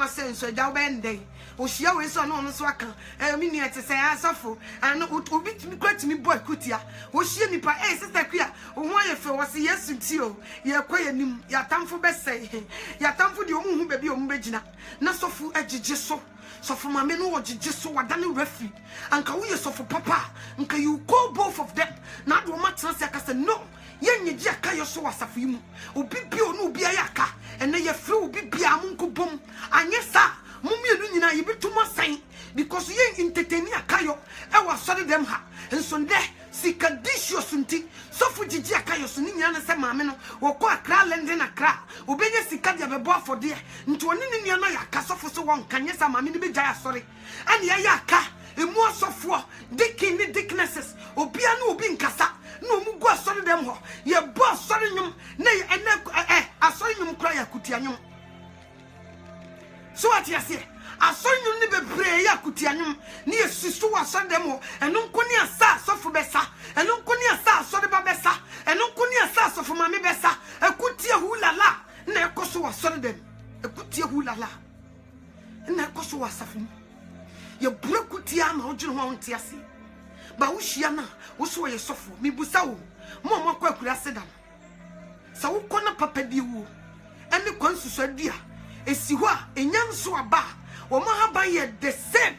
se nso ja wo ben dai ushiawa so no no so aka mi ni ete se asafo ana obi timi kwati mi boy kutia wo hie nipa sister kwia wo ho ye fe wo se yesu ti o ye kwaye nim ya tamfo be se ya tamfo de omu hu ba bi omu begina na sofu agige so for my men who just so what done referee and can we so for papa and can you call both of them not do much I said no yen ye jaka yo so asafimu obi bio no obi ayaka and then ye free obi bia munko bom anye sa mumienu nyina ye bituma san because yen entertain akayo e wa sorry them ha and so there sikadicious nti so for jiji akayo so ni nyina se maame no wo ko akra lende na kra obenye sikadia bebo for there nti oni ni nyina ya kaso for so won kanye sa maame ni be jaya sorry and ya yaka emu asofo dikin ni dicknesses obia na obi nkasa na omu go sorry them ho ye bo sorry nyum na asori nyum kra ya kutia nyum so what you say asori nyum ni bebre ya kutia nyum ni yesusu asori them ho eno nkoni asa asofo besa eno nkoni asa asori ba besa eno nkoni asa asofo mame besa ekutia hulala na ekoso asori them ekutia hulala na ekoso asafu ye burekutia ma odwene ho ontiase ba wo hia na wo so ye sofo mi busa wo mo kwa kura sedam sa wo kona papa di wo ene kwansusu adua esi ho a enyan so aba wo ma haba ye the same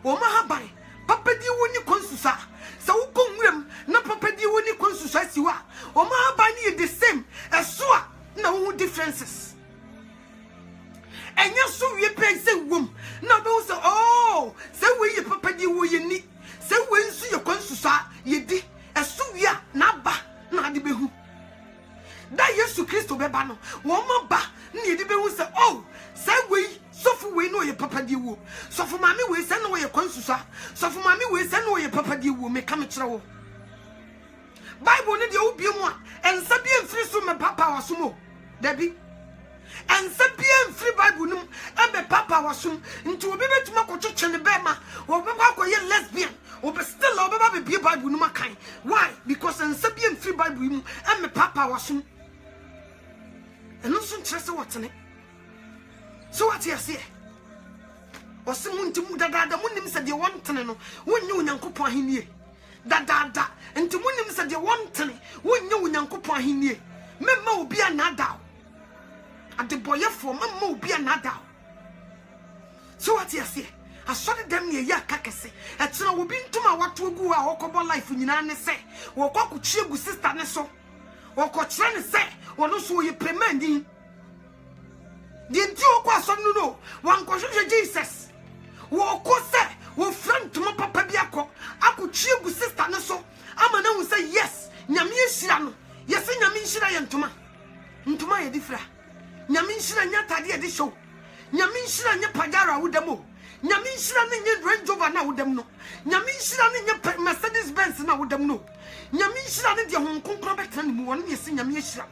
wo ma haba papa di wo ni kwansusu sa wo konwrem na papa di wo ni kwansusu asi wa wo ma haba ni the same eso a na wo differences enya so wie pe se wom na be wo se oh se we ye papa di wo ye ni se we nsu ye kwansusu ye di eso wie a na ba na ade behu da Yesu Kristo beba no wo ma ba na ye di behu se oh se we sofu we no ye papa di wo sofu mami we se no ye kwansusu sofu mami we se no ye papa di wo me ka me kire wo Bible ne de obi mu a ensa bi emfiri so me papa wasomo dabi ensa bi emfiri Bible num ebe papa wasom nti obi betuma kochoche ne be ma obi ba koye lesbian obi still obi ba be Bible num akan why because ensa bi emfiri Bible mu eme papa wasom eno so ntrese wotene so what you say osimu ntimu dada munim se de wontene no wonye onyankopon ahenie dada nti munim se de wontene wonye onyankopon ahenie memma obi anada adeboyefo memma obi anada so what you say asori dem ne ya kakese etena obi ntuma wato ogu a okobo life nyina ne se wo kwakuchie gu sister ne so wo kochire ne se wono so ye premandi di nti okwa so no wan kohwehwe Jesus wo ko se wo friend to papa bi akochie gu sister ne so ama na hu say yes nyame ehira no yes nyame ehira ye ntuma ye difra nyame ehira nya tade ye de show nyame ehira nya pajara wudemo nyame ehira ne nye Range Rover na wudem no nyame ehira ne nye Mercedes Benz na wudem no nyame ehira ne de honkonkro betra ne mu won yes nyame ehira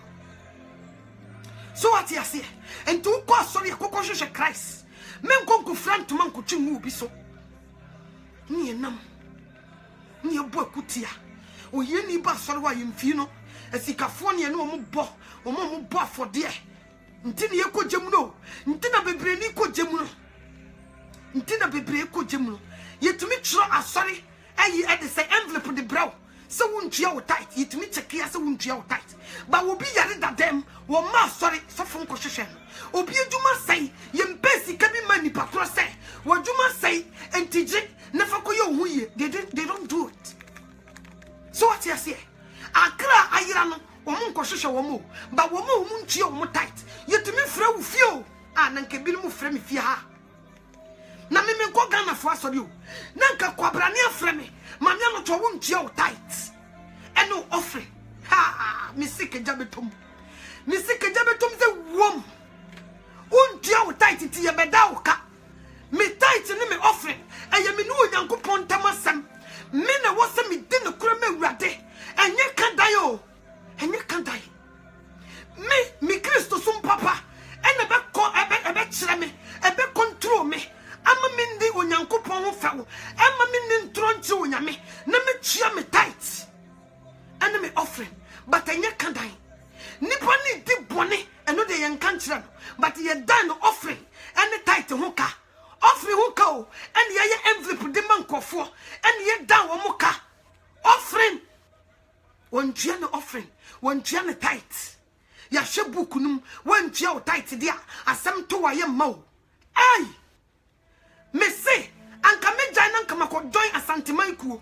so what you say and to ko sorry kokko hwehwe Christ men konko friend to man ko twemu obi so ni enam ni ebo akutia oye ni ba sorry wa yemfi no asikafo ne no mo bo afode nti ne ekogem no nti na bebre ni kogem no nti na bebre ekogem no yetumi tro asori ayi e de say envelope de brow so wontua wo tight yetumi chekia so wontua wo tight ba wo bi yare dadem wo ma sorry so fun ko hwehwe obi adwuma sai yempesi ka bi mani patro sai wo adwuma sai entije na fa ko ye ho ye they don't do it so what you say akra ayira no wo mun ko hwehwe wo mo ba wo mo ntua wo tight yetumi fra wo fie a na nka bi mu fra me fie ha na me ko Ghana fo asori o na nka kwabrane afra me ma me no to wo ntua wo tight eno offering ha misike jabetom ze wom untia wo tight ti ye beda wo ka me tight ni me offering eye me no onyankopon tamasam me na wo se me di ne kura me wurade enye kan dai me Kristo sum papa ene be ko ebe kire me ebe control me ama me ndi onyankopon ho fa wo ama me ni ntronche onyame na me chia me tight ene me offering but enye kan dai nipa ni di bone eno de yen kan kire no but ye dan offering ene tight ho ka offering ho ka o ene ye envelope de mankofo ene ye dan wo mo ka offering wontua no offering wontua no tight ya hwe bukunum wontua o tight dia asem to wa ye mawo ai me say anka me join anka mako join asanteman kuo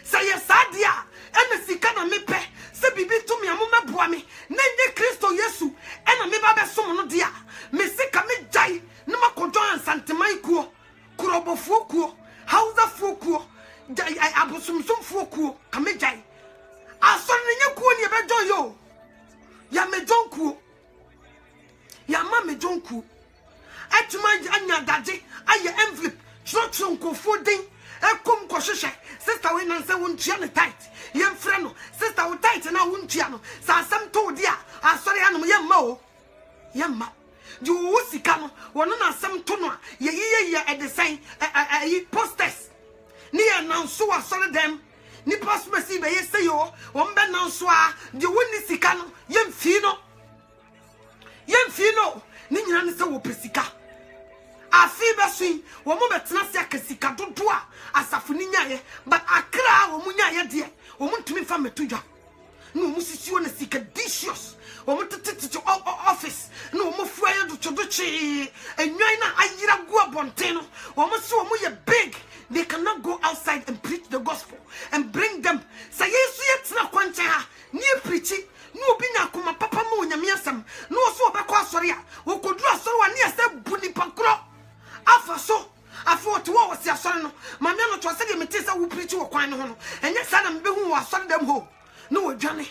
say ye sadia ene sika na me pe se bibi to me amoma boa me na nye Kristo Yesu ena me ba be som no dia me sika me jai na mako join asanteman kuo kurobofo kuo hausa fo kuo jai abosumsum fo kuo ka me jai aso ne nye kuo ne be join yo ya me join kuo ya ma me join kuo atuma anya daje aye envelope trotro nkofo den ekom kohwehwe sister we nan se wontua ne tight yem frɛ no sister wo tight na wontua no sa asem to dia asɔre anom yemma o yemma ju wo sika no wono na asem to no a ye edesen posters ni ya nan so asɔre dem ni pasmasi be ye say yo wo mbe nan so a de woni sika no yemfi no ni nyina ne se wo pesika afi besu wo mo betena se akasika dodo a asafo ni nyaye but akra wo mu nyaye de wo mo ntumi fa metodwa no mo sisi wona sika dicious wo mo tete office no mo fuaye do chodochi enwan na ayira go abonten no wo mo so wo mo ye big. They cannot go outside and preach the gospel and bring them. Say yesu yetina kwanche ha ni preachi no obi nya akoma papa ma onyame asam no so obekọ asori a wo kodu asori wa ni ese buni pankro afa so afo to wo si asori no ma me no to ase de mete sa wo preachi wo kwan no ho no enye sa na mbe hu wo asori dem ho no wo dwane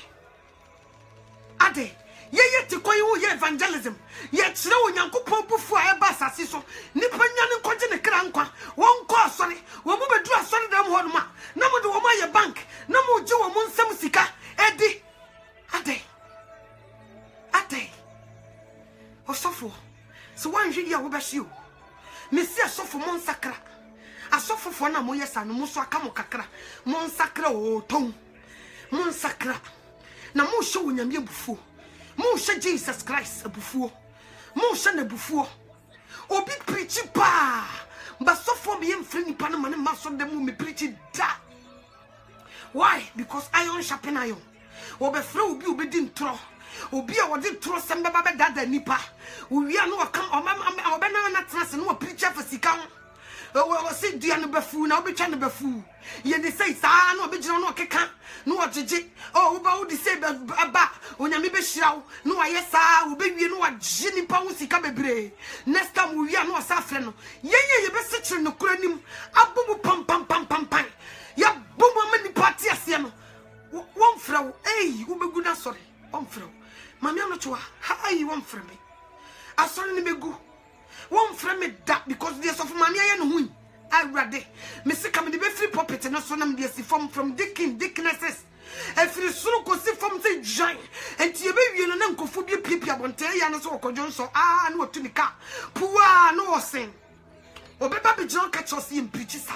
ade ye te koyi wo ye evangelism ye kire wo nyankopon bufu a eba asase so nipa nyane koje ne kra nkwa won ko asori wo mo bedu asori dem ho no ma na mo de wo ma ye bank na mo je wo mo nsam sika edi ade osofo so wan hwe dia wo be hye o mesi asofo mo nsakra asofo fo na mo yesa no mo so aka mo kakra mo nsakra o ton mo nsakra na mo hwe wo nyame bufu mo hwe Jesus Christ abufuo mo hwe na bufuo obi preachi pa ba sofo me yemfre nipa na mane maso dem me preachi da. Why? Because iron sharpen iron. Obefre obi di ntro obi a wodi ntro sem beba be dada nipa owi a no wakam obena na trance no preacher for sika wo se dua no befu na obetwa no befu ye dey say sa no obegina no keka no ogege oh wo ba wo dey say ba onyame be hirawo no waye sa wo be wie no wagye nipa wo sika bebre next time wo wi a no asa afre no ye be sekire no kuranim abomu pam ya bomu amani party ase no won frɛ wo begu na sɔre won frɛ wo mame ano toa hai won frɛ me asɔre ne begu won frɛ me da because they of mame aye no hu awurade me sika me de be free puppet no so na me de si from dicknesses efiri suru ko si from say giant enti ye be wie no na nkofo bi pipia bonte ya no so okodwo nso na otumi ka puwa no osen obeba be gyon ka chosi impichi sa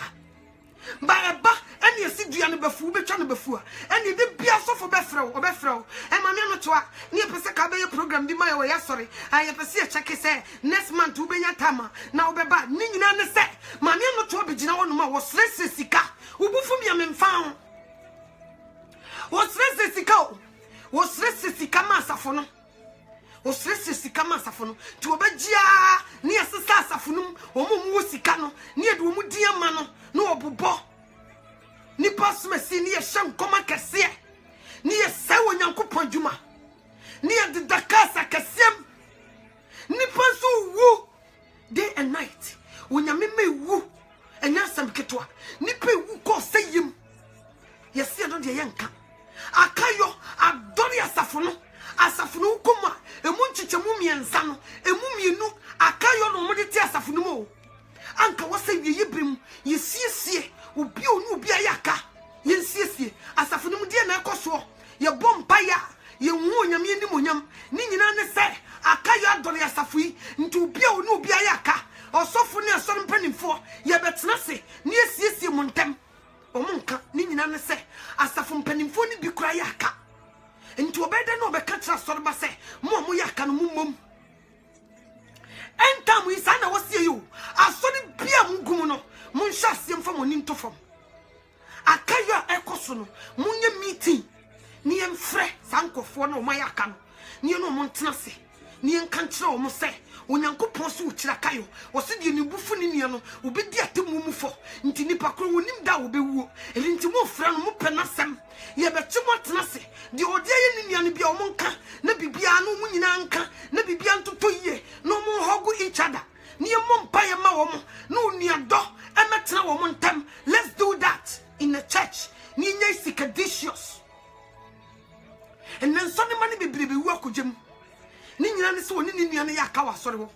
ba eba eni esi dua no befu betwa no befu eni de bia sofo befrew obefrew e ma me no to a ne pese ka be ye program bi ma ye ya sori ye pese ye check say next month u benya tama na obeba ni nyina ne se ma me no to obegina wonu ma wo srese sika ubufu mi amemfa wo srese sika ma asafo no wo srese sika ma asafo no ti obegia ne yesesa asafo no wo sika no ne de wo mu diama no obobo ni pasmesi ni yehye nkoma kese ni yese wo nyankopon djuma ni ye dakasa kesem ni paso wu day and night wo nyame mewu enya sam ketwa ni pe wu ko sayim yese do de yenka akayo adori asafo no koma emu nchichemu miensa no emu mienu akayo no mo de ti asafo no mo anka wasa yebrim yesiesie obi onu obi ayaka yensiesie asafo no de na ekoso ye bompa ya ye hu onyam ye nimonyam ni nyina ne se akayo adore asafo yi nti obi onu obi ayaka osofo ne asoro mpanimfo ye betena se ne yesiesie montem omunka ni nyina ne se asafo mpanimfo ni bi kura yaka nti obeda no obeka tra asoro ba se mo yaka no mummom enta mu isa na wosie yo asori bia mugum no mun hyasem fam oni ntofam akayo ekoso no munye meeting ni emfre sankofo na omaya aka no ni no mo ntena se ni enkankyere o mo se onyankopon so ukira kayo wose de ni bufu ni nua no obedi atemu mufo nti nipa kro wonim da obewuo eli nti mo fra no mo penasem ye betimo tena se de ode ye ni nua no bia o mo nka na bibia no mo nyina nka na bibia ntoto yie no mo hogu each other ni mo mpaye ma wo mo no nua do emetena wo mo ntam. Let's do that in the church ni nya sikadicious and then so many bibiri be wu akogem ni nyina ne se woni ni nua ne yaka wasore wo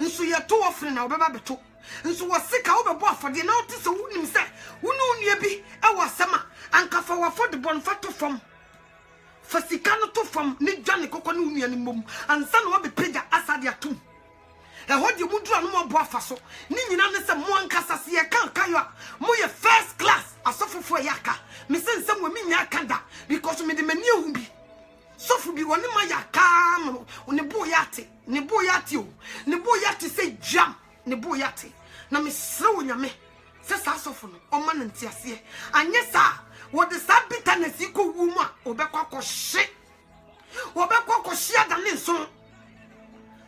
nso ye to ofre na obeba beto nso wo sika wo bebo afode na ote se wonim se wonu nua bi e wasema ankafa wafode bon fato fam fasika no to fam ni dwane kokko ne nua ne mom ansa na wo be pega asade atum e hodi mudura no mo bo afaso ni nyina ne se mo ankasa se ye kan kayo mo ye first class asofofo yaka me se nsem wo mi nya kanda because me de mani ehu bi sofu bi woni ma ya kam ne bo yate o ne bo yate say jam ne bo yate na me srew nyame se sa asofo no o ma ntiase anye sa wo de sa bitterness iko wu mu a obekwa kohye ada ne nso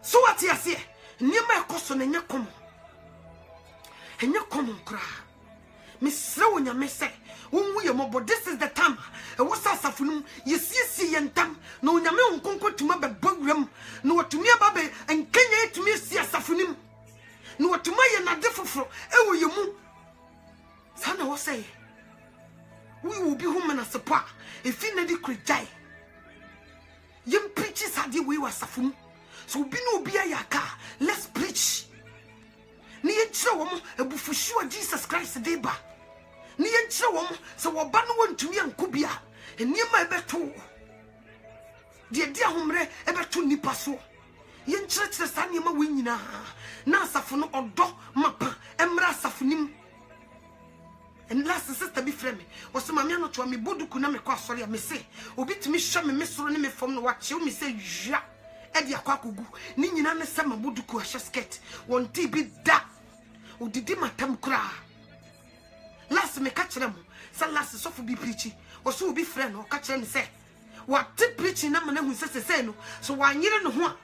so wati ase nyema ekoso na nya komo enye komo kra me srew nyame se wonwu ye mobo this is the time e wo sa safunum yesiesi yentam na onyame onkonko tuma bebawuram na watumi ababe enkenya etumi esi asafunim na watuma ye nade foforo e wo yemu sana wo say we will be home na sepa if you need krijai yem preach sadi we wasafum so bi no obi ayaka let's preach ni ye kire wo mo ebufuhua Jesus Christ dey ba ni ye kire wo mo so wo ba no wontumi ankobia eniema ebeto de ahomre ebeto nipa so ye kire sa niema we nyina na asafo no odo mapa emra asafunim. And last sister be friend me. Was my man to me boduku na me kwa sorry me say. Obi timi hwa me mesoro ne me fom no wache me say hwa. E de akwakugu. Ni nyina ne se ma boduku a skirt. Won ti bi da. Odidi matam kura. Last me ka kire mo. Say last sofo bi preachi. Oso obi friend no ka kire ne say. What ti preaching na mana hu say no. So wanyere no ho a.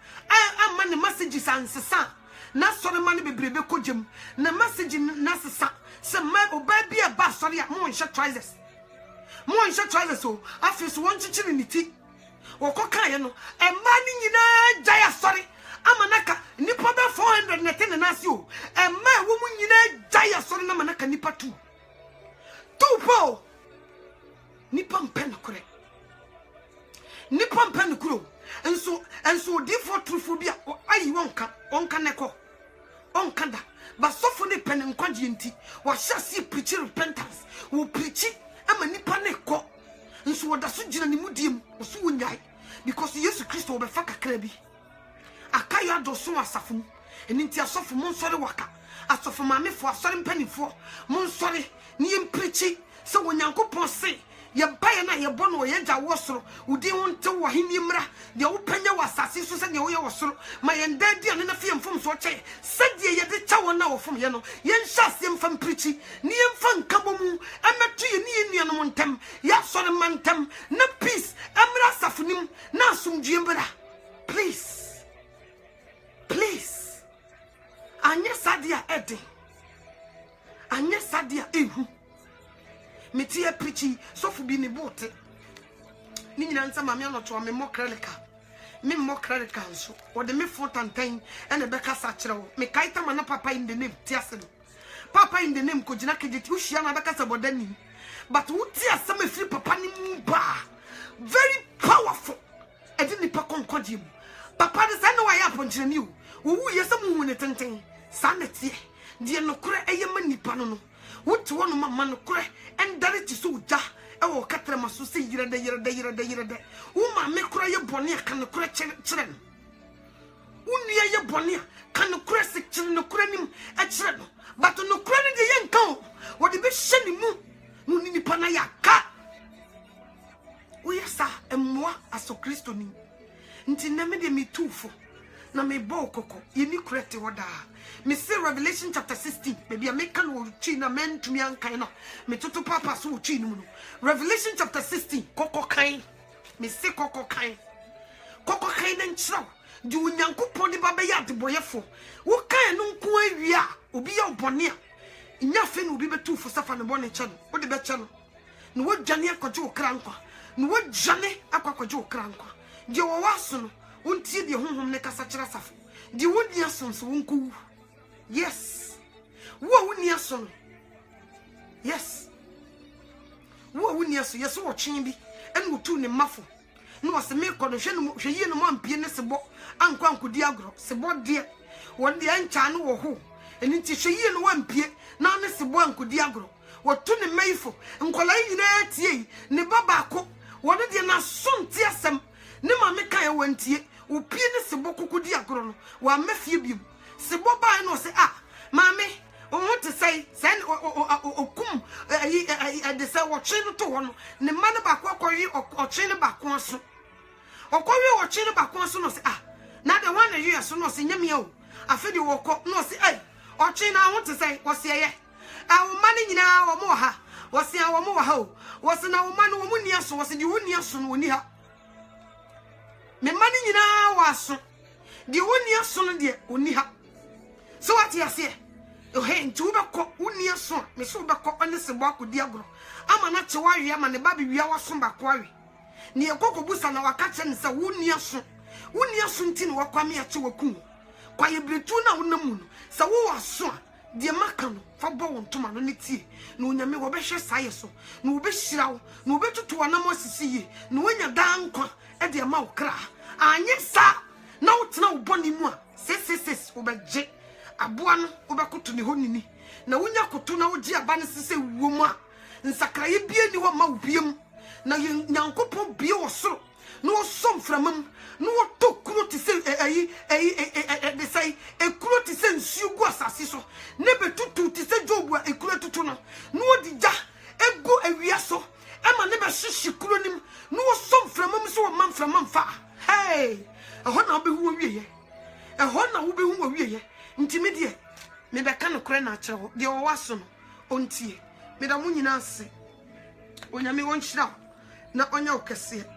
Amma ne messages ansesa. Na sorry man bebrebe kogem. Na message na sesa. Se my obaby a bas sorry at more short trousers. More short trousers so after so one chicken in the tea. Or cocaine no a man in jaya sorry. Amanaka nipa 400 netin and ask you. A man woman in jaya sorry namanaka nipa 2. 2 po Nippon pen correct. Nippon pen crew. And so default truthphobia or I won't neko. On kanda but so for the pen and quanti was shall see preaching repentance will preach it and nipa neko and so what the sujin and mudium was so yai because Jesus Christ will be faka krebi akaya do so asafum and into a soft mon sorry waka as of mammy for a certain penny for mon sorry niem preaching so when yanko pon say ye buy na ye bono ye ja wosoro udi wonte wo hinimra de wo panya wasase so se de wo ye wosoro ma ye ndadi ane na fie mfom so che se de ye de cha wona wo fom ye no ye nhase mfam preachi ni ye mfa nkabomu ametu ye ni ye nuanom ntem ya sore mantem na peace amra safunim na asumdue mbra please anya sadia ede anya sadia ehu metie preaching so fu bi ne bote ni nyina nsa ma me no to me mo krelika nso wo de me fontantan ene be kasa kire wo me kaita ma na papa in the name tiase no papa in the name ko gina kejeti wo hia na be kasa bodani but wo tiase ma firi papa ni mu ba very powerful e di nipa konkoje mu papa de say no wa ya ponchire ni wo wu yesa mu hu ne tenten sa na tie de no kure eye ma nipa no what one man no kure and that is so ja e wo katra maso se yire de wo ma me kure ye bone aka no kure kire no unua ye bone aka no kure se kire no kure nim e kire no but no kure ne de ye nka o wo de be hye ni mu no ni nipa na ya ka wo yesa emwa aso Kristo ni nti na me de me tufo na me bo koko ye ni kure te woda me say Revelation chapter 16 maybe I make no chi na men to me ankan no me toto papa so chi no Revelation chapter 16 koko kan me say koko kan na nchiro di unyankopon di baba ya de boyefo wo kan no nko awia obi ya obone a nya fe no obi betu fo safa ne bone che no wo de be che no no wo dwane akwaje wo krankwa no wo dwane akwaje wo krankwa di wo waso no wontie di honhom ne kasa kira safo di woni asonso wonku yes wo woni ason yes wo woni aso yes wo twen bi ene wotu ne mafo no wase me kono hwe yie no mampie ne sebo ankwa ankodi agro sebo de won de ancha no wo ho eni nti hwe yie no wampie na ne sebo ankodi agro wotu ne maifo nkola nyina tie ne baba ko won de na sonti asem ne ma me kan ye wantie opie ne sebo kokodi agro no wa mafie biem sebo ba no se mame o want to say send okum de say wo twe no to ho no ne ma ne ba kwa kwori o twe ne ba kwa so okori o twe ne ba kwa so no se na de one you so no se nyame o afedi wo ko no se Ochina want to say, was ye? Our money now or more ha. Was the our more ho? Was an our man woman so was in the union soon when ya. Me money now was the union son dear uniha. So what you say? Oh, hey, two back union son, me so back on this walk with Diablo. I'm not to worry, I'm the baby we are some back worry. Near Coco Bus and our catch and it's a union son. Union son tin walk me at you a coon. Quiet Bretuna on the moon. So what was son? Dear Macan, for bone to manity, no yammy will be sure so, no be shroud, no better to an amos to see, no when you're down at the amount cry. And yes, sir, no bonny moi, says, over J. A buan over to the honey. Now when you could to know dear Bannis say woman, and Sakai be any one mouth. Now you now couple be or so, no some from him. No to crew to say they say a crew to send sugar sassiso. Never to say job were a crew to tuna. No did a go a riaso. Emma never she couldn't him. No some from him so a man from Manfa. Hey, a honor be who we ye. A honor will be who we ye. Intimidate. Maybe I can't cry natural. The owason on tea. Madame Munina say. When I me one shroud. Not on your cassette.